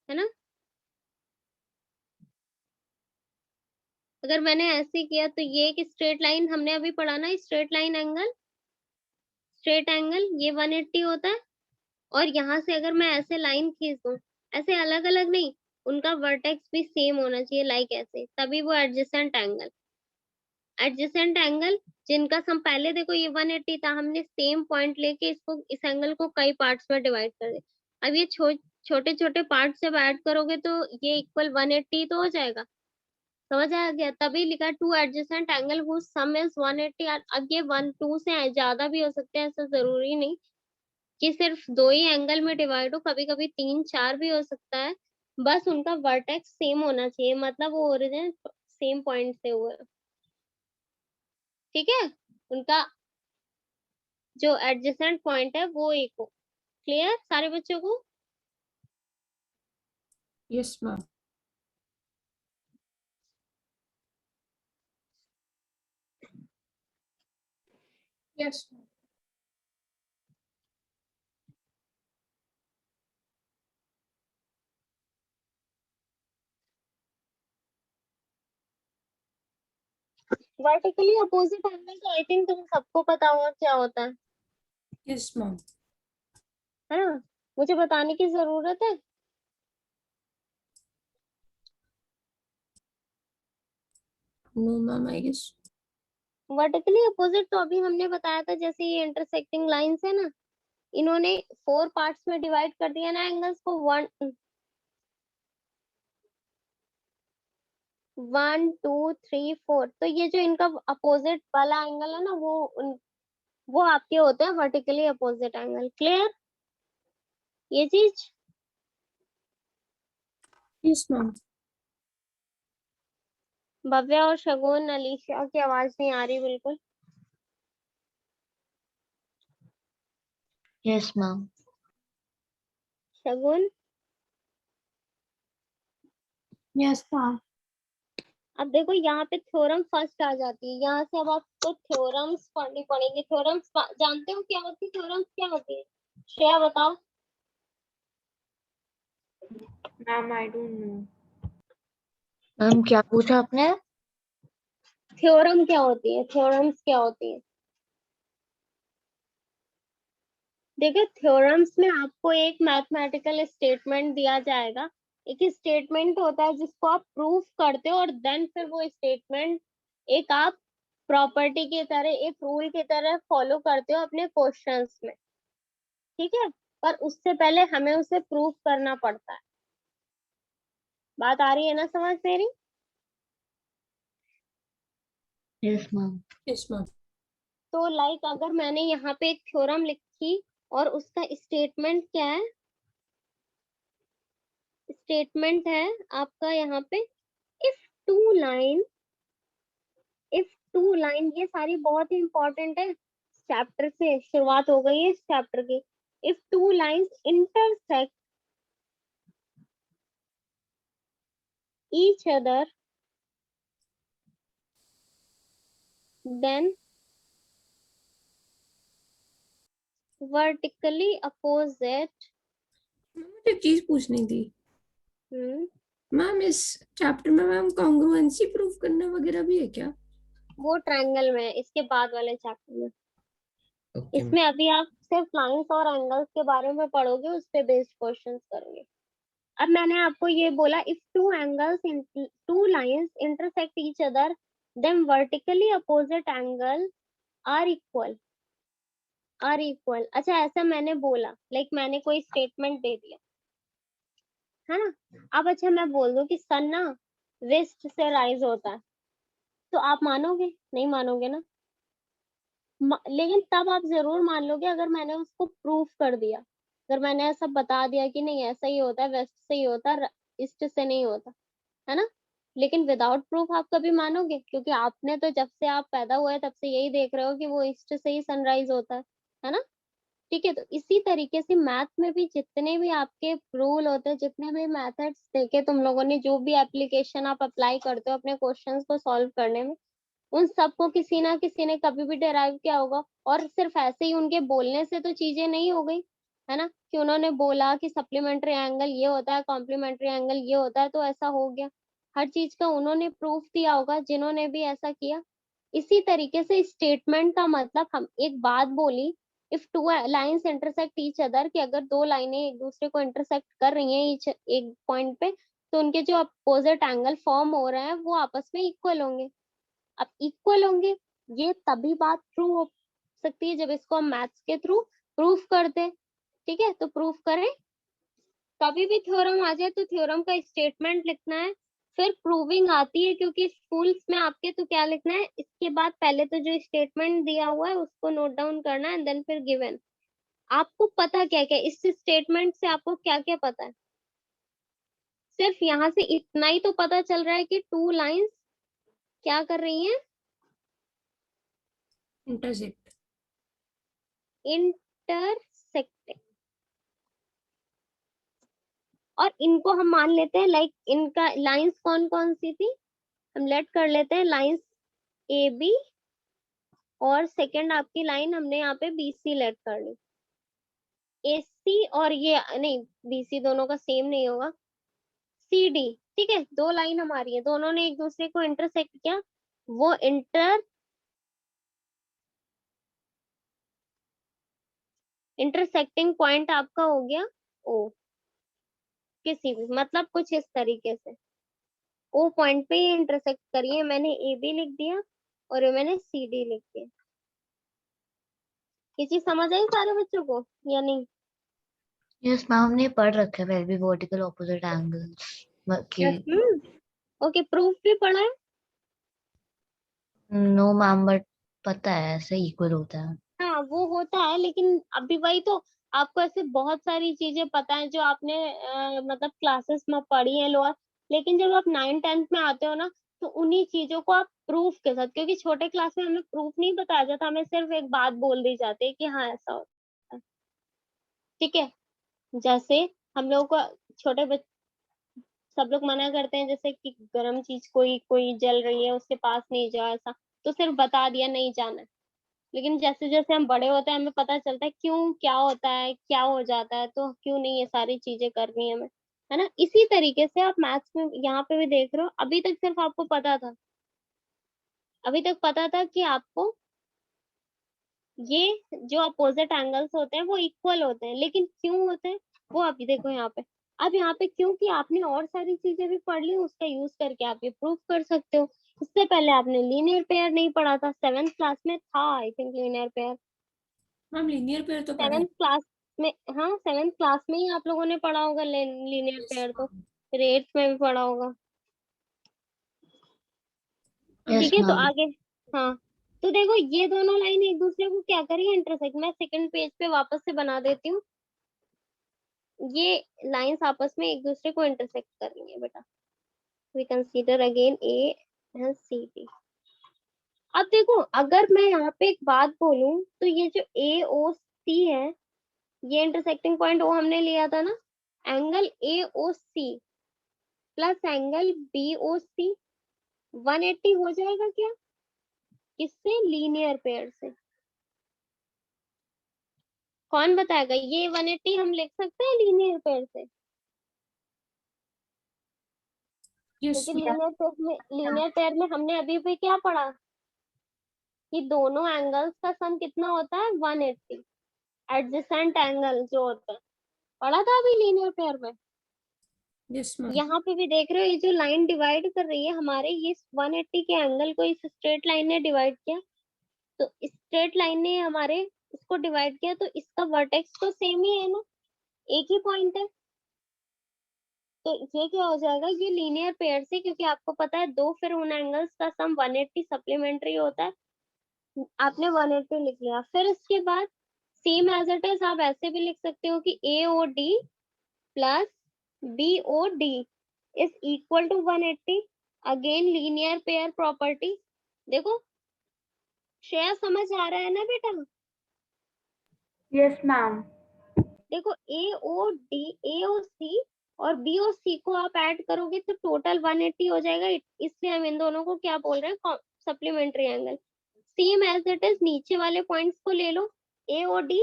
है ना। अगर मैंने ऐसे किया तो ये एक स्ट्रेट लाइन, हमने अभी पढ़ा ना straight line angle, straight angle ये 180 होता है। और यहाँ से अगर मैं ऐसे लाइन खींच दूं, ऐसे अलग अलग नहीं, उनका वर्टेक्स भी सेम होना चाहिए, लाइक ऐसे, तभी वो एडजेसेंट एंगल। एडजेसेंट एंगल जिनका सम पहले देखो ये 180 था, हमने सेम पॉइंट लेके इसको, इस एंगल को कई पार्ट्स में डिवाइड कर दिया। अब ये छोटे छोटे पार्ट्स जब ऐड करोगे तो ये इक्वल 180 तो हो जाएगा। समझ आ गया? तभी लिखा two adjacent angle whose sum is 180। अब ये 1 2 से ज्यादा भी हो सकते हैं, ऐसा जरूरी नहीं कि सिर्फ 2 ही एंगल में डिवाइड हो, कभी कभी 3 4 भी हो सकता है। बस उनका वर्टेक्स सेम होना चाहिए, मतलब वो ओरिजिन सेम पॉइंट से हुआ है, ठीक है? उनका जो एडजेसेंट पॉइंट है वो एक हो। क्लियर सारे बच्चों को? Yes, ma'am. Yes, ma'am. Vertically opposite angle तो आई थिंक तुम सबको पता होगा क्या होता Yes, ma'am. है ना? मुझे बताने की जरूरत है? No, ma'am, I guess. Vertically opposite तो अभी हमने बताया था, जैसे ये इंटरसेक्टिंग लाइंस है ना, इन्होंने 4 पार्ट्स में डिवाइड कर दिया ना एंगल्स को, 1 2 3 4। तो ये जो इनका अपोजिट वाला एंगल है ना, वो आपके होते हैं वर्टिकली अपोजिट एंगल। क्लियर ये चीज? Yes, ma'am. भव्या और शगुन, अलीशा की आवाज नहीं आ रही बिल्कुल। Yes, ma'am. शगुन, Yes, ma'am. अब देखो यहाँ पे थ्योरम फर्स्ट आ जाती है, यहाँ से अब आपको थ्योरम्स पढ़नी पड़ेंगी। थ्योरम्स जानते हो क्या होती है? थ्योरम्स क्या होती है? श्रेया बताओ। Ma'am, I don't know. Ma'am क्या पूछा आपने? थ्योरम क्या होती है? थ्योरम्स क्या होती है? देखिए थ्योरम्स में आपको एक मैथमेटिकल स्टेटमेंट दिया जाएगा। एक स्टेटमेंट होता है जिसको आप प्रूफ करते हो, और देन फिर वो स्टेटमेंट एक आप प्रॉपर्टी की तरह, एक रूल की तरह फॉलो करते हो अपने क्वेश्चंस में, ठीक है? पर उससे पहले हमें उसे प्रूफ करना पड़ता है। बात आ रही है ना समझ मेरी? Yes ma'am. Yes, ma'am. तो लाइक अगर मैंने यहाँ पे एक थ्योरम लिखी और उसका स्टेटमेंट क्या है? स्टेटमेंट है आपका यहाँ पे, इफ टू लाइन, ये सारी बहुत ही इंपॉर्टेंट है। चैप्टर से शुरुआत हो गई है इस चैप्टर की। If two lines intersect each other, then vertically opposite, ma'am मुझे एक चीज पूछनी थी। हम्म, मैम इस चैप्टर में मैम कॉन्ग्रुएंसी प्रूफ करना वगैरह भी है क्या? वो ट्रायंगल में है, इसके बाद वाले चैप्टर में। ओके इसमें अभी आप सिर्फ लाइंस और एंगल्स के बारे में पढ़ोगे, उस पे बेस्ड क्वेश्चंस करोगे। अब मैंने आपको ये बोला, if two angles in two lines intersect each other, then vertically opposite angle are equal, अच्छा ऐसा मैंने बोला, लाइक मैंने कोई स्टेटमेंट दे दिया है ना। अब अच्छा मैं बोल दूं कि सन ना वेस्ट से राइज होता है, तो आप मानोगे? नहीं मानोगे ना? लेकिन तब आप जरूर मान लोगे अगर मैंने उसको प्रूफ कर दिया, अगर मैंने ऐसा बता दिया कि नहीं ऐसा ही होता है, वेस्ट से ही होता है, ईस्ट से नहीं होता, है ना? लेकिन विदाउट प्रूफ आप कभी मानोगे? क्योंकि आपने तो जब से आप पैदा हुए तब से यही देख रहे हो कि वो ईस्ट से ही सनराइज होता है ना? ठीक है, तो इसी तरीके से मैथ में भी जितने भी आपके रूल होते हैं, जितने भी मेथड्स देखे तुम लोगों ने, जो भी एप्लीकेशन आप अप्लाई करते हो अपने क्वेश्चंस को सॉल्व करने में, उन सबको किसी ना किसी ने कभी भी डेराइव किया होगा। और सिर्फ ऐसे ही उनके बोलने से तो चीजें नहीं हो गई, है ना? कि उन्होंने बोला कि सप्लीमेंट्री एंगल ये होता है, कॉम्प्लीमेंट्री एंगल ये होता है, तो ऐसा हो गया। हर चीज का उन्होंने प्रूफ दिया होगा जिन्होंने भी ऐसा किया। इसी तरीके से स्टेटमेंट का मतलब, हम एक बात बोली, if two lines intersect each other, कि अगर दो लाइनें एक दूसरे को इंटरसेक्ट कर रही हैं ईच एक पॉइंट पे, तो उनके जो अपोजिट एंगल फॉर्म हो रहे हैं वो आपस में इक्वल होंगे। अब इक्वल होंगे, ये तभी बात ट्रू हो सकती है जब इसको हम मैथ्स के थ्रू प्रूफ करते हैं। ठीक है, तो प्रूफ करें। कभी भी थ्योरम आ जाए तो थ्योरम का स्टेटमेंट लिखना है, फिर प्रूविंग आती है, क्योंकि स्कूल्स में आपके तो क्या लिखना है, इसके बाद पहले तो जो स्टेटमेंट दिया हुआ है उसको नोट डाउन करना है, एंड देन फिर गिवन। आपको पता क्या क्या इस स्टेटमेंट से, आपको क्या क्या पता है? सिर्फ यहाँ से इतना ही तो पता चल रहा है कि टू लाइंस क्या कर रही हैं, इंटरसेक्ट। इंटरसेक्टिंग। और इनको हम मान लेते हैं लाइक इनका लाइंस कौन कौन सी थी, हम लेट कर लेते हैं लाइंस ए बी, और सेकंड आपकी लाइन हमने यहाँ पे बी सी लेट कर ली। ए सी और ये नहीं, बी सी दोनों का सेम नहीं होगा, सी डी। ठीक है, दो लाइन हमारी है, दोनों ने एक दूसरे को इंटरसेक्ट किया, वो इंटरसेक्टिंग पॉइंट आपका हो गया ओ। किसी भी मतलब कुछ इस तरीके से ओ पॉइंट पे ये इंटरसेक्ट करिए, मैंने ए बी लिख दिया और ये मैंने सी डी लिख दिया। ये चीज समझ आई सारे बच्चों को या नहीं? यस मैम, हमने पढ़ रखा है well be vertical opposite angles के। ओके, प्रूफ भी पढ़ा है? नो मैम, बट पता है ऐसे इक्वल होता है। हाँ वो होता है, लेकिन अभी वही तो, आपको ऐसे बहुत सारी चीजें पता है जो आपने मतलब क्लासेस में पढ़ी है लोअर, लेकिन जब आप 9th 10th में आते हो ना, तो उन्हीं चीजों को आप प्रूफ के साथ, क्योंकि छोटे क्लास में हमें प्रूफ नहीं बताया जाता, हमें सिर्फ एक बात बोल दी जाती है कि हाँ ऐसा होता है। ठीक है, जैसे हम लोग को छोटे बच्चे, सब लोग मना करते हैं जैसे कि गर्म चीज कोई कोई जल रही है उसके पास नहीं जाओ, ऐसा तो सिर्फ बता दिया नहीं जाना है। लेकिन जैसे जैसे हम बड़े होते हैं हमें पता चलता है क्यों, क्या होता है, क्या हो जाता है, तो क्यों नहीं ये सारी चीजें करनी है हमें, है ना। इसी तरीके से आप मैथ्स में यहाँ पे भी देख रहे हो, अभी तक सिर्फ आपको पता था, अभी तक पता था कि आपको ये जो अपोजिट एंगल्स होते हैं वो इक्वल होते हैं, लेकिन क्यों होते हैं वो अभी देखो यहाँ पे। अब यहाँ पे क्योंकि आपने और सारी चीजें भी पढ़ ली, उसका यूज करके आप ये प्रूव कर सकते हो। इससे पहले आपने लीनियर पेयर नहीं पढ़ा था, 7th क्लास में था I think linear pair, ma'am linear pair तो पढ़ा है। 7th क्लास में। हाँ 7th क्लास में ही आप लोगों ने पढ़ा होगा लीनियर यस पेयर, तो मैम। फिर 8th में भी पढ़ा होगा। यस ठीक है, तो मैम। आगे। हाँ, तो देखो ये दोनों लाइन एक दूसरे को क्या करेंगे, इंटरसेक्ट। मैं सेकंड पेज पे वापस से बना देती हूँ, ये लाइंस आपस में एक दूसरे को इंटरसेक्ट करेंगे बेटा। We consider again A and C D. अब देखो अगर मैं यहाँ पे एक बात बोलूं, तो ये जो ए ओ सी है, ये इंटरसेक्टिंग पॉइंट ओ हमने लिया था ना, angle A O C plus angle B O C 180 हो जाएगा क्या? किससे? लीनियर पेयर से। कौन बताएगा? ये 180 हम लिख सकते हैं लीनियर पेयर से, यस क्योंकि मैम। लीनियर पेयर में हमने अभी भी क्या पढ़ा कि दोनों एंगल्स का सम कितना होता है, 180। एडजेसेंट एंगल जो होता है, पढ़ा था अभी लीनियर पेयर में। Yes ma'am. यहाँ पे भी देख रहे हो, ये जो लाइन डिवाइड कर रही है हमारे, ये 180 के एंगल को इस स्ट्रेट लाइन ने डिवाइड किया, तो स्ट्रेट लाइन ने हमारे इसको डिवाइड किया, तो इसका वर्टेक्स तो सेम ही है ना, एक ही पॉइंट है। तो ये क्या हो जाएगा, ये लीनियर पेयर से, क्योंकि आपको पता है दो फिर उन एंगल्स का सम 180 सप्लीमेंट्री होता है, आपने 180 लिख लिया। फिर इसके बाद सेम एज इट इज आप ऐसे भी लिख सकते हो कि A O D plus B O D is equal to 180। Again linear pair property. देखो श्रेया, समझ आ रहा है ना बेटा? Yes, ma'am. देखो ए ओ सी और बी ओ सी को आप ऐड करोगे तो टोटल 180 हो जाएगा, इसलिए हम इन दोनों को क्या बोल रहे हैं, supplementary angle. Same as it is नीचे वाले पॉइंट्स को ले लो, ए ओ डी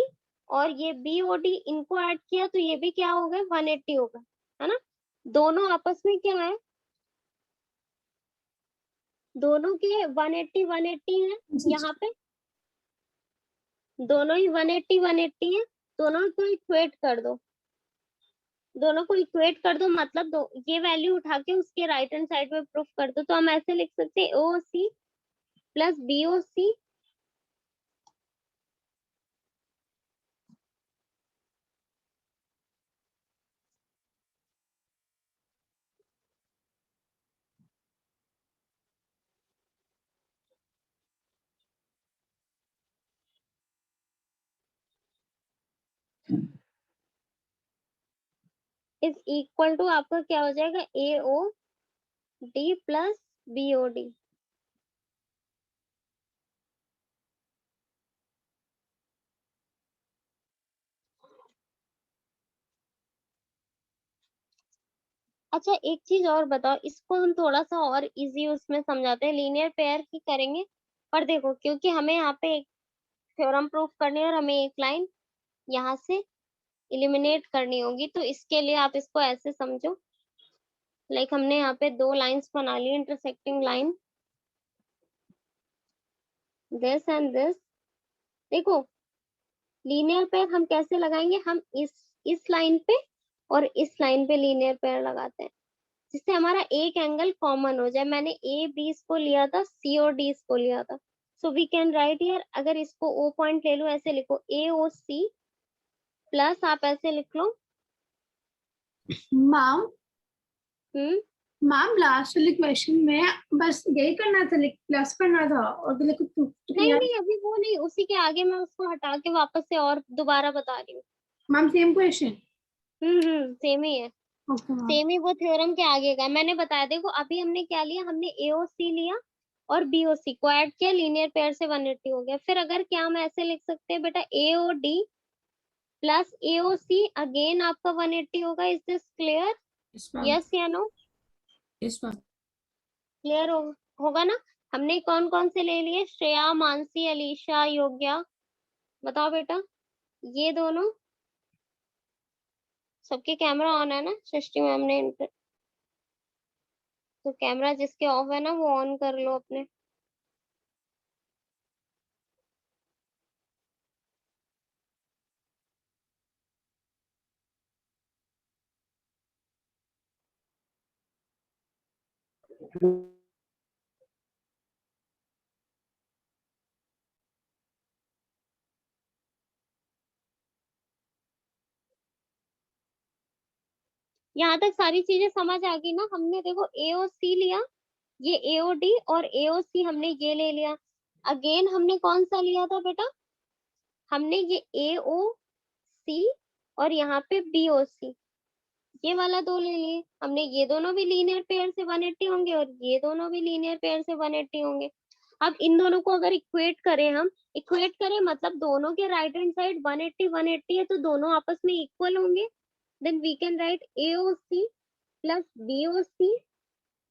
और ये बी ओ डी, इनको ऐड किया तो ये भी क्या हो गया, 180 होगा, है ना। दोनों आपस में क्या है, दोनों के 180 है यहाँ पे, दोनों ही 180 है, दोनों को इक्वेट कर दो, दोनों को इक्वेट कर दो, मतलब ये वैल्यू उठा के उसके राइट हैंड साइड में प्रूफ कर दो, तो हम ऐसे लिख सकते हैं O C plus B O C is equal to आपका क्या हो जाएगा, AOD प्लस BOD। अच्छा एक चीज और बताओ, इसको हम थोड़ा सा और इजी उसमें समझाते हैं, लीनियर पेयर की करेंगे। पर देखो क्योंकि हमें यहाँ पे एक थ्योरम प्रूफ करनी है और हमें एक लाइन यहाँ से इलिमिनेट करनी होगी, तो इसके लिए आप इसको ऐसे समझो, लाइक हमने यहाँ पे दो लाइंस बना ली intersecting line, this and this. देखो लीनियर पेयर हम कैसे लगाएंगे, हम इस लाइन पे और इस लाइन पे लीनियर पेयर लगाते हैं, जिससे हमारा एक एंगल कॉमन हो जाए। मैंने AB इसको लिया था, C और D इसको लिया था, so we can write here, अगर इसको O पॉइंट ले लो, ऐसे लिखो AOC प्लस आप ऐसे लिख लो। मैम हम्म मैम लास्ट वाले क्वेश्चन में बस यही करना था, प्लस करना था और तो नहीं नहीं, अभी वो नहीं, उसी के आगे मैं उसको हटा के वापस से और दोबारा बता रही हूँ। Ma'am same question. सेम ही है, ओके मैम। सेम ही वो थ्योरम के आगे का मैंने बताया। देखो अभी हमने क्या लिया, हमने AOC लिया और BOC को ऐड किया, लीनियर पेयर से 180 हो गया। फिर अगर क्या हम ऐसे लिख सकते हैं बेटा, AOD प्लस AOC अगेन आपका 180 होगा। Is this clear? Yes, ma'am. Yes या नो? Yes, ma'am. क्लियर होगा ना? हमने कौन कौन से ले लिए, श्रेया, मानसी, अलीशा, योग्या, बताओ बेटा। ये दोनों, सबके कैमरा ऑन है ना? सृष्टि मैम ने तो कैमरा जिसके ऑफ है ना वो ऑन कर लो अपने। यहाँ तक सारी चीजें समझ आ गई ना? हमने देखो AOC लिया, ये AOD और AOC हमने ये ले लिया। अगेन हमने कौन सा लिया था बेटा, हमने ये AOC और यहाँ पे BOC, ये वाला दो ले लिए हमने। ये दोनों भी लीनियर पेयर से 180 होंगे और ये दोनों भी लीनियर पेयर से 180 होंगे। अब इन दोनों को अगर इक्वेट करें, हम इक्वेट करें मतलब दोनों के राइट हैंड साइड 180 180 है, तो दोनों आपस में इक्वल होंगे। Then we can write AOC plus BOC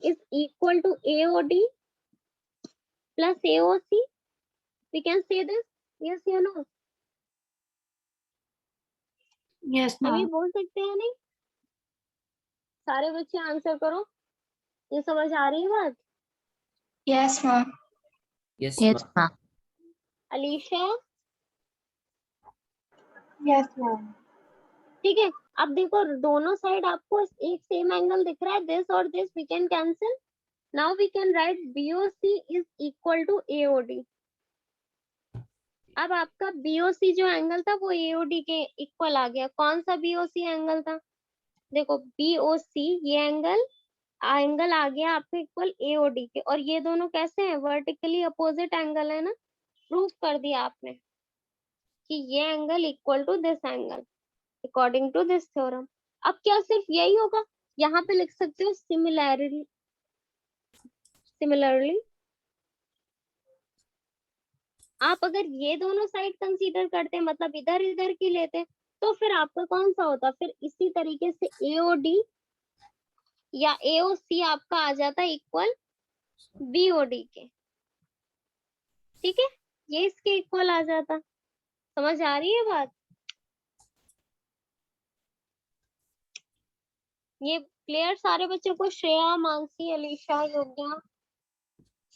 is equal to AOD plus AOC. We can say this, yes या no? यस अभी मैम। बोल सकते हैं नहीं? सारे बच्चे आंसर करो, ये समझ आ रही है बात? Yes ma'am. Yes, Yes, ma'am. ma'am. Alisha yes ma'am. ठीक है। अब देखो दोनों साइड आपको एक सेम एंगल दिख रहा है, दिस और this we can cancel. Now we can write BOC is equal to AOD। अब आपका BOC जो एंगल था वो AOD के इक्वल आ गया। कौन सा BOC एंगल था? देखो BOC ये एंगल आ गया आपके इक्वल AOD के, और ये दोनों कैसे हैं, वर्टिकली अपोजिट एंगल है ना? प्रूव कर दिया आपने कि ये angle equal to this angle according to this theorem. अब क्या सिर्फ यही होगा? यहाँ पे लिख सकते हो सिमिलरली। आप अगर ये दोनों साइड कंसीडर करते मतलब इधर इधर की लेते, तो फिर आपका कौन सा होता? फिर इसी तरीके से AOD या AOC आपका आ जाता इक्वल BOD के, ठीक है? ये इसके इक्वल आ जाता। समझ आ रही है बात? ये क्लियर सारे बच्चों को? Shreya, Mansi, Alisha, Yogya,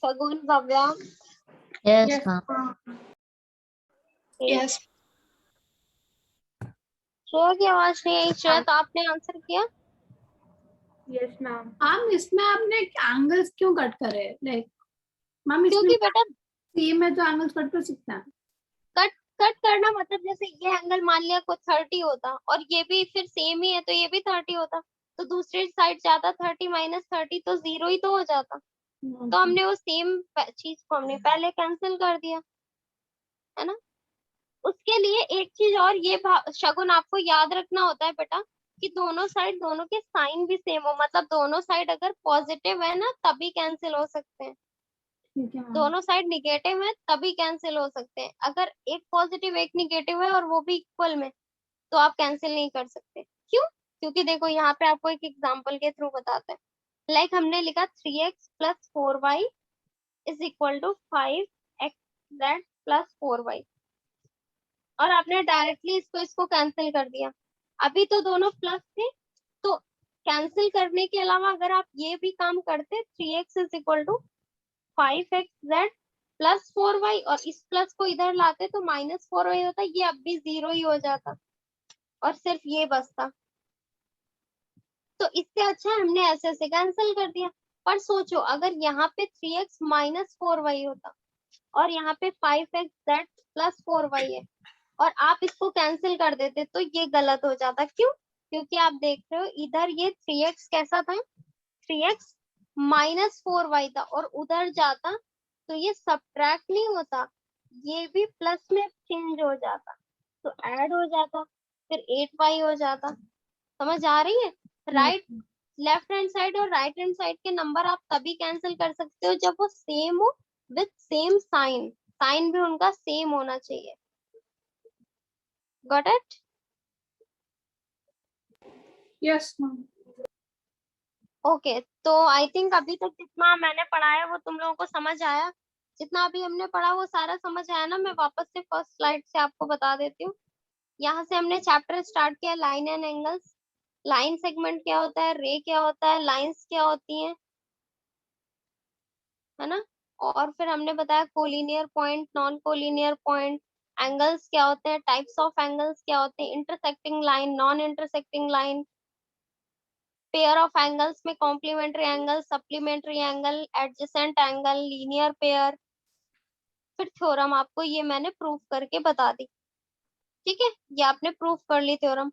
Shagun, Bhavya. Yes, yes ma'am. Ma'am. ठीक। यस श्रेया की आवाज नहीं आई। श्रेया तो आपने आंसर किया? Yes, ma'am. मैम इसमें आपने एंगल्स क्यों कट करे? लाइक मैम इसमें क्योंकि बेटा सेम है तो एंगल्स कट कर सकते हैं। कट करना मतलब जैसे ये एंगल मान लिया कुछ 30 होता और ये भी फिर सेम ही है तो ये भी 30 होता, तो दूसरी साइड जाता 30 माइनस 30 तो 0 ही तो हो जाता। तो हमने वो सेम चीज को हमने पहले कैंसिल कर दिया, है ना? उसके लिए एक चीज और, ये शगुन आपको याद रखना होता है बेटा कि दोनों साइड, दोनों के साइन भी सेम हो, मतलब दोनों साइड अगर पॉजिटिव है ना तभी कैंसिल हो सकते हैं, ठीक है मैम। दोनों साइड निगेटिव है तभी कैंसिल हो सकते हैं। अगर एक पॉजिटिव एक निगेटिव है और वो भी इक्वल में, तो आप कैंसिल नहीं कर सकते। क्यों? क्योंकि देखो यहाँ पे आपको एक एग्जांपल के थ्रू बताते हैं। लाइक हमने लिखा 3x + 4y = 5x z + 4y, और आपने डायरेक्टली इसको कैंसिल कर दिया। अभी तो दोनों प्लस थे, तो कैंसिल करने के अलावा अगर आप ये भी काम करते 3x = 5xz + 4y और इस प्लस को इधर लाते तो -4y होता, ये अब भी 0 ही हो जाता और सिर्फ ये बचता। तो इससे अच्छा हमने ऐसे से कैंसिल कर दिया। पर सोचो अगर यहाँ पे 3x - 4y होता और यहाँ पे 5xz + 4y है और आप इसको कैंसिल कर देते तो ये गलत हो जाता। क्यों? क्योंकि आप देख रहे हो इधर ये 3x कैसा था, 3x - 4y था, और उधर जाता तो ये सब्ट्रैक्ट नहीं होता, ये भी प्लस में चेंज हो जाता, तो ऐड हो जाता, फिर 8y हो जाता। समझ आ रही है? राइट, लेफ्ट हैंड साइड और राइट हैंड साइड के नंबर आप तभी कैंसिल कर सकते हो जब वो सेम हो विथ सेम साइन, साइन भी उनका सेम होना चाहिए। Got it? Yes ma'am. Okay, तो आई थिंक अभी तक जितना मैंने पढ़ाया वो तुम लोगों को समझ आया। जितना अभी हमने पढ़ा वो सारा समझ आया ना? मैं वापस से फर्स्ट स्लाइड से आपको बता देती हूँ। यहाँ से हमने चैप्टर स्टार्ट किया line and angles. Line segment क्या होता है, रे क्या होता है, लाइंस क्या होती हैं, है ना? और फिर हमने बताया collinear point, non collinear point, angles क्या होते हैं, टाइप्स ऑफ एंगल्स क्या होते हैं, intersecting line, non intersecting line, pair of angles में complementary angle, supplementary angle, adjacent angle, linear pair, फिर थ्योरम आपको ये मैंने प्रूफ करके बता दी। ठीक है, ये आपने प्रूफ कर ली थ्योरम।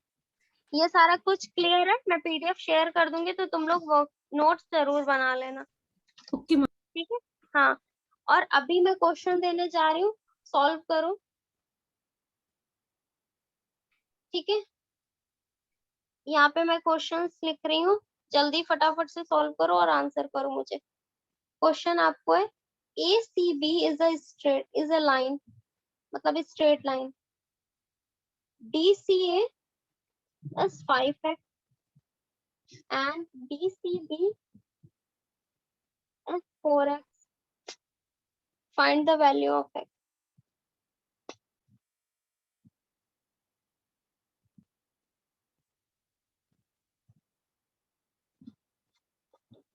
ये सारा कुछ क्लियर है? मैं पीडीएफ शेयर कर दूंगी तो तुम लोग नोट्स जरूर बना लेना। Okay ma'am. ठीक है, हाँ। और अभी मैं क्वेश्चन देने जा रही हूँ, सॉल्व करो। ठीक है, यहाँ पे मैं क्वेश्चंस लिख रही हूँ, जल्दी फटाफट से सॉल्व करो और आंसर करो मुझे। क्वेश्चन आपको है ACB इज अ लाइन, मतलब straight line, DCA is 5x and DCB is 4x. Find the value of x.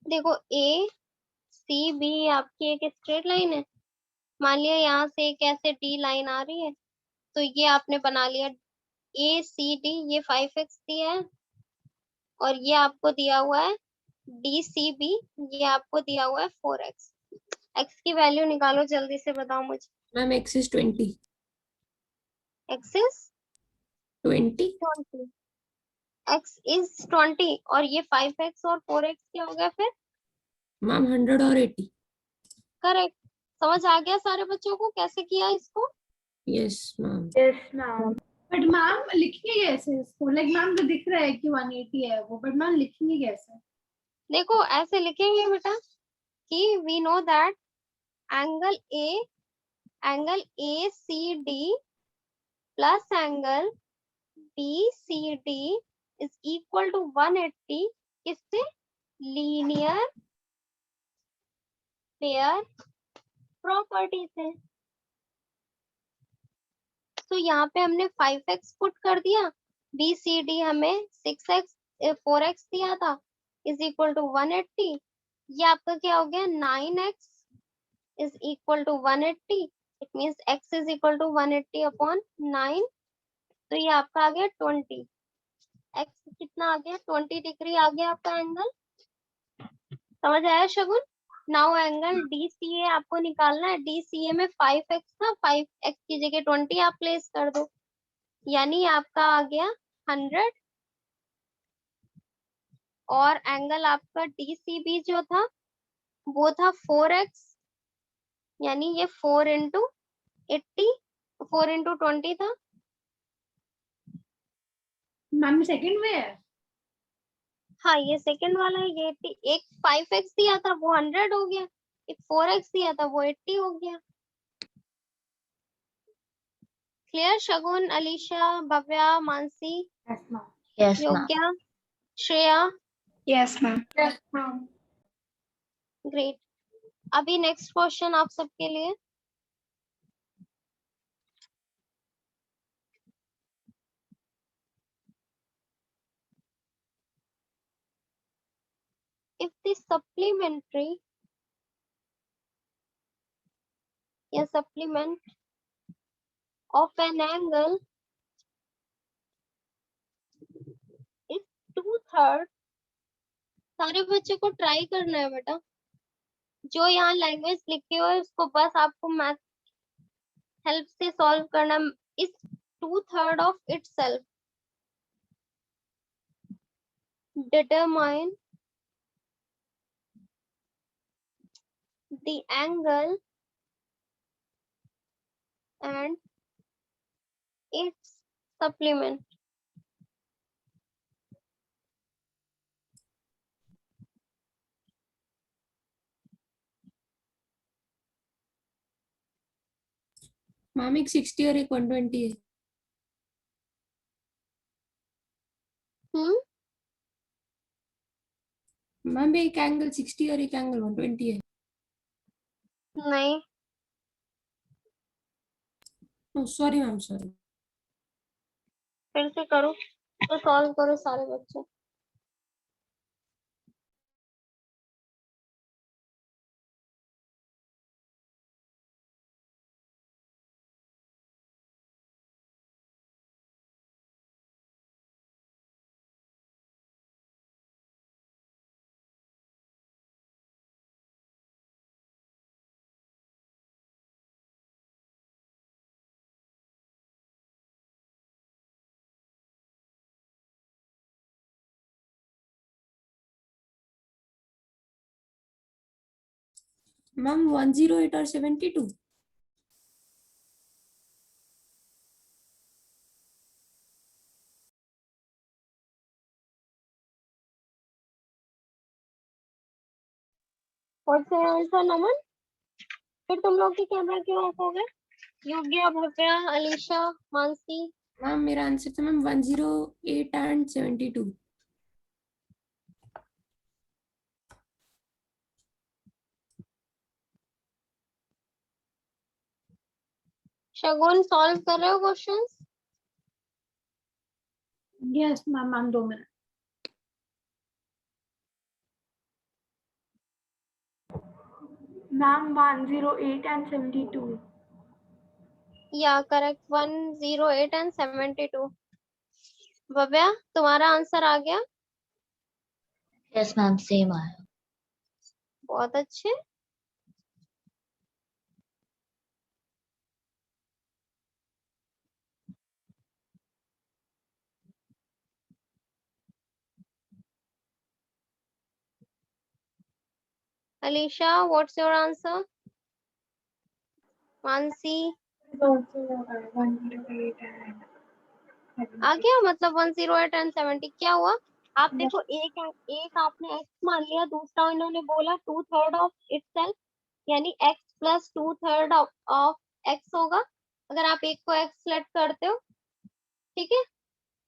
देखो ACB आपकी एक स्ट्रेट लाइन है। मान लिया यहाँ से एक ऐसे D लाइन आ रही है, तो ये आपने बना लिया ACD, ये 5x दिया है और ये आपको दिया हुआ है DCB, ये आपको दिया हुआ है 4x। x की वैल्यू निकालो, जल्दी से बताओ मुझे। Ma'am x is 20. x is 20. 20, x is 20 और ये 5x और 4x क्या हो गया फिर? मैम 100 और 80. करेक्ट। समझ आ गया सारे बच्चों को कैसे किया इसको? Yes ma'am. Yes ma'am. But ma'am लिखेंगे कैसे इसको? लाइक मैम तो दिख रहा है कि 180 है वो, बट मैम लिखेंगे कैसे? देखो ऐसे लिखेंगे बेटा कि we know that angle ACD plus angle BCD is equal to 180 किससे? लीनियर पेयर प्रॉपर्टी से। तो यहाँ पे हमने 5x पुट कर दिया, BCD हमें 6x 4x दिया था, इज इक्वल टू 180। ये आपका क्या हो गया? 9x is equal to 180। It means x is equal to 180 upon 9। तो ये आपका आ गया 20। x कितना आ गया? 20 डिग्री आ गया आपका एंगल। समझ आया शगुन? नाउ एंगल DCA आपको निकालना है। DCA में 5x था, 5x की जगह 20 आप प्लेस कर दो, यानी आपका आ गया 100। और एंगल आपका DCB जो था वो था 4x, यानी ये 4 × 80 4 into 20 था। मैम सेकंड में है। हाँ ये सेकंड वाला है, ये 80, एक 5x दिया था वो 100 हो गया, एक 4x दिया था वो 80 हो गया। Clear? Shagun, Alisha, Bhavya, Mansi, yes ma'am. Yes, ma'am. Yogya, Shreya, Yes, ma'am. Yes ma'am. Great. अभी नेक्स्ट क्वेश्चन आप सबके लिए। If the supplementary या supplement of an angle is 2/3, सारे बच्चे को ट्राई करना है बेटा, जो यहाँ लैंग्वेज लिखी हुई है उसको बस आपको मैथ हेल्प से सॉल्व करना। इस 2/3 of itself determine the angle and its supplement. Ma'am एक 60 और एक 120 है। मैम एक एंगल 60 और एक एंगल 120 है। नहीं, सॉरी मैम, सॉरी। फिर से करो तो सॉल्व करो सारे बच्चे। मैम 108 और 72। व्हाट्स योर आंसर नमन? फिर तुम लोग के कैमरा क्यों ऑफ हो गए? योग्या, भव्या, अलीशा, मानसी। मैम मेरा आंसर था मैम 108 एंड 72। शगुन सॉल्व कर रहे हो questions? Yes ma'am. Ma'am 2 minute. Ma'am, 108 and 72. या करेक्ट, 108 एंड 72। भव्या तुम्हारा आंसर आ गया? Yes, ma'am. Same आया। बहुत अच्छे। Alisha, what's your answer? Mansi आ गया, मतलब 108 एंड 70। क्या हुआ? आप देखो, एक आपने x मान लिया, दूसरा इन्होंने बोला 2/3 ऑफ इटसेल्फ, यानी x प्लस 2/3 ऑफ x होगा। अगर आप एक को x सेलेक्ट करते हो, ठीक है,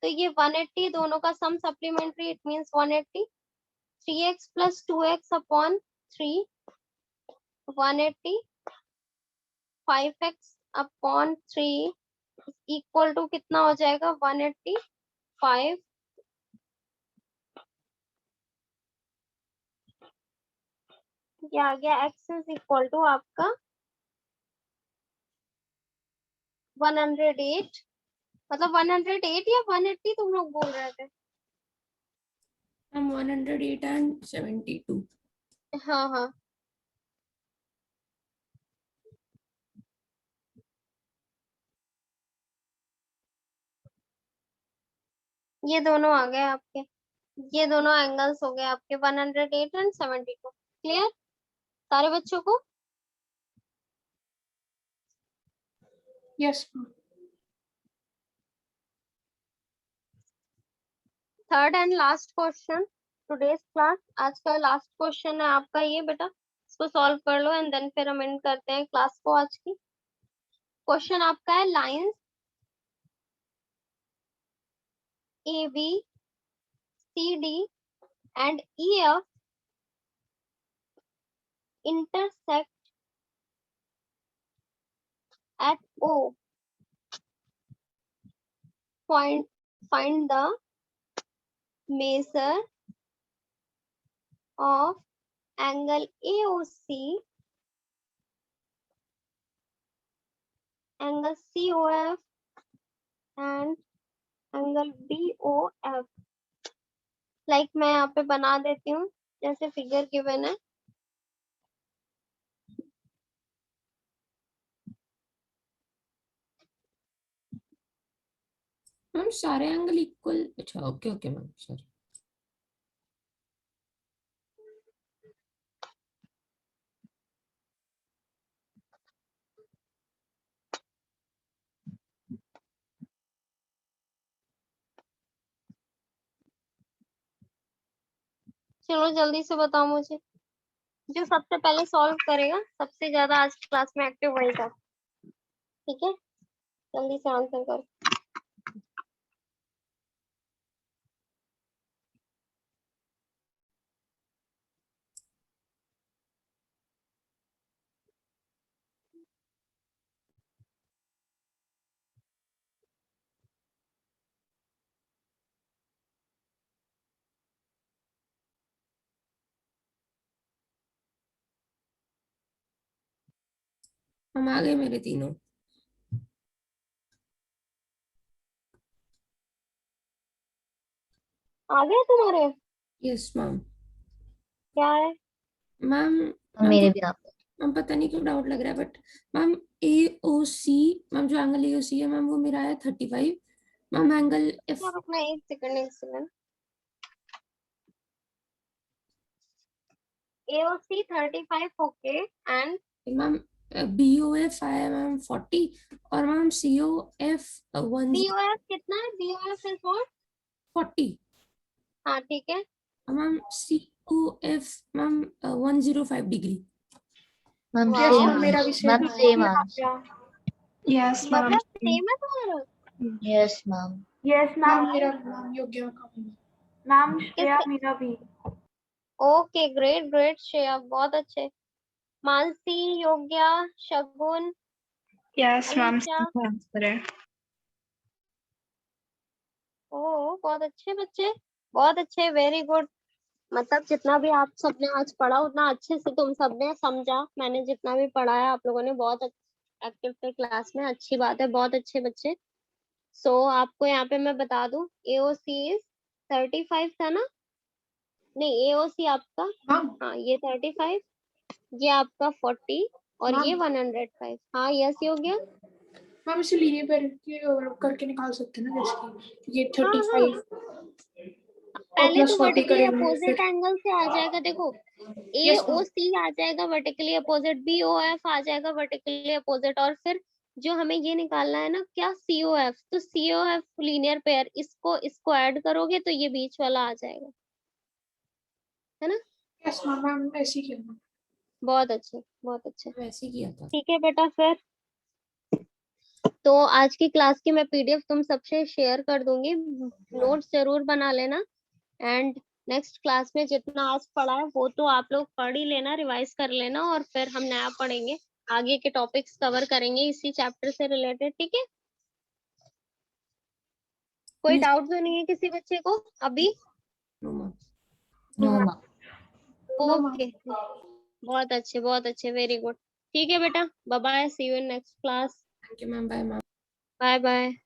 तो ये 180 दोनों का sum supplementary, it means 180। 3x plus 2x upon 3 180, 5x upon 3 equal to कितना हो जाएगा? 185। ये आ गया x इज इक्वल टू आपका 108, मतलब 108 या 180 तुम लोग बोल रहे थे? Ma'am 108 and 72। हाँ हाँ, ये दोनों आ गए आपके, ये दोनों एंगल्स हो गए आपके 108 एंड 72। क्लियर सारे बच्चों को? Yes, ma'am. Third and last question today's class, आज का लास्ट क्वेश्चन है आपका ये बेटा, इसको सॉल्व कर लो एंड देन फिर हम एंड करते हैं क्लास को आज की। क्वेश्चन आपका है lines A B C D and E F intersect at O. Find the measure of angle AOC, angle COF and angle BOF। Like मैं यहाँ पे बना देती हूँ जैसे फिगर गिवन है। मैम सारे एंगल इक्वल, अच्छा ओके ओके मैम सॉरी। चलो जल्दी से बताओ मुझे, जो सबसे पहले सॉल्व करेगा सबसे ज्यादा आज क्लास में एक्टिव वही था, ठीक है? जल्दी से आंसर करो। हम आ गए मेरे तीनों। आ गए तुम्हारे? Yes ma'am. क्या है? मैम मेरे भी आप मैम पता नहीं क्यों डाउट लग रहा है, बट मैम AOC, मैम जो एंगल AOC है मैम वो मेरा है 35। मैम एंगल F, रुकना एक second. AOC 35 okay and ma'am BOF आया मैम 40 और मैम COF 10 BOF कितना है? BOF is what? 40। हाँ ठीक है। Ma'am COF ma'am 105 degree. Ma'am Wow. Same Yes, मेरा भी answer, ma'am same same answer. Yes, ma'am. मतलब सेम है तुम्हारा? Yes ma'am. Yes, ma'am ma'am. मेरा मैम योग्य का भी। Ma'am, Shreya, किससे? मेरा भी. ओके ग्रेट ग्रेट श्रेया, बहुत अच्छे। मानसी, योग्या, शगुन, Yes, ma'am. Alisha, Same answer है। ओ बहुत अच्छे बच्चे, बहुत अच्छे, वेरी गुड। मतलब जितना भी आप सबने आज पढ़ा उतना अच्छे से तुम सबने समझा। मैंने जितना भी पढ़ाया आप लोगों ने बहुत एक्टिव थे क्लास में, अच्छी बात है, बहुत अच्छे बच्चे। सो आपको यहाँ पे मैं बता दूं AOC इज 35 था ना? नहीं AOC आपका, मैम हाँ ये 35, ये आपका 40 और ये मैम 105। हाँ यस हो गया। मैम इसे लीनियर पेयर करके निकाल सकते हैं ना, जैसे कि ये हाँ 35 और पहले प्लस तो 40 वर्टिकली करेंगे अपोजिट फिर। एंगल से आ जाएगा। देखो यस मैम। AOC आ जाएगा वर्टिकली अपोजिट, BOF आ जाएगा वर्टिकली अपोजिट, और फिर जो हमें ये निकालना है ना क्या, COF, तो COF लीनियर पेयर, इसको ऐड करोगे तो ये बीच वाला आ जाएगा, है ना? यस मैम, मैम ऐसे ही किया। बहुत अच्छे बहुत अच्छे। वैसे किया था। ठीक है बेटा, फिर तो आज की क्लास की मैं PDF तुम सबसे शेयर कर दूंगी, नोट्स जरूर बना लेना एंड नेक्स्ट क्लास में जितना आज पढ़ा है वो तो आप लोग पढ़ ही लेना, रिवाइज कर लेना, और फिर हम नया पढ़ेंगे, आगे के टॉपिक्स कवर करेंगे इसी चैप्टर से रिलेटेड, ठीक है? कोई Yes, डाउट तो नहीं है किसी बच्चे को अभी? no ma'am. No ma'am. No ma'am. Okay बहुत अच्छे वेरी गुड। ठीक है बेटा, bye bye, see you in next class. Thank you ma'am, bye ma'am. Bye bye.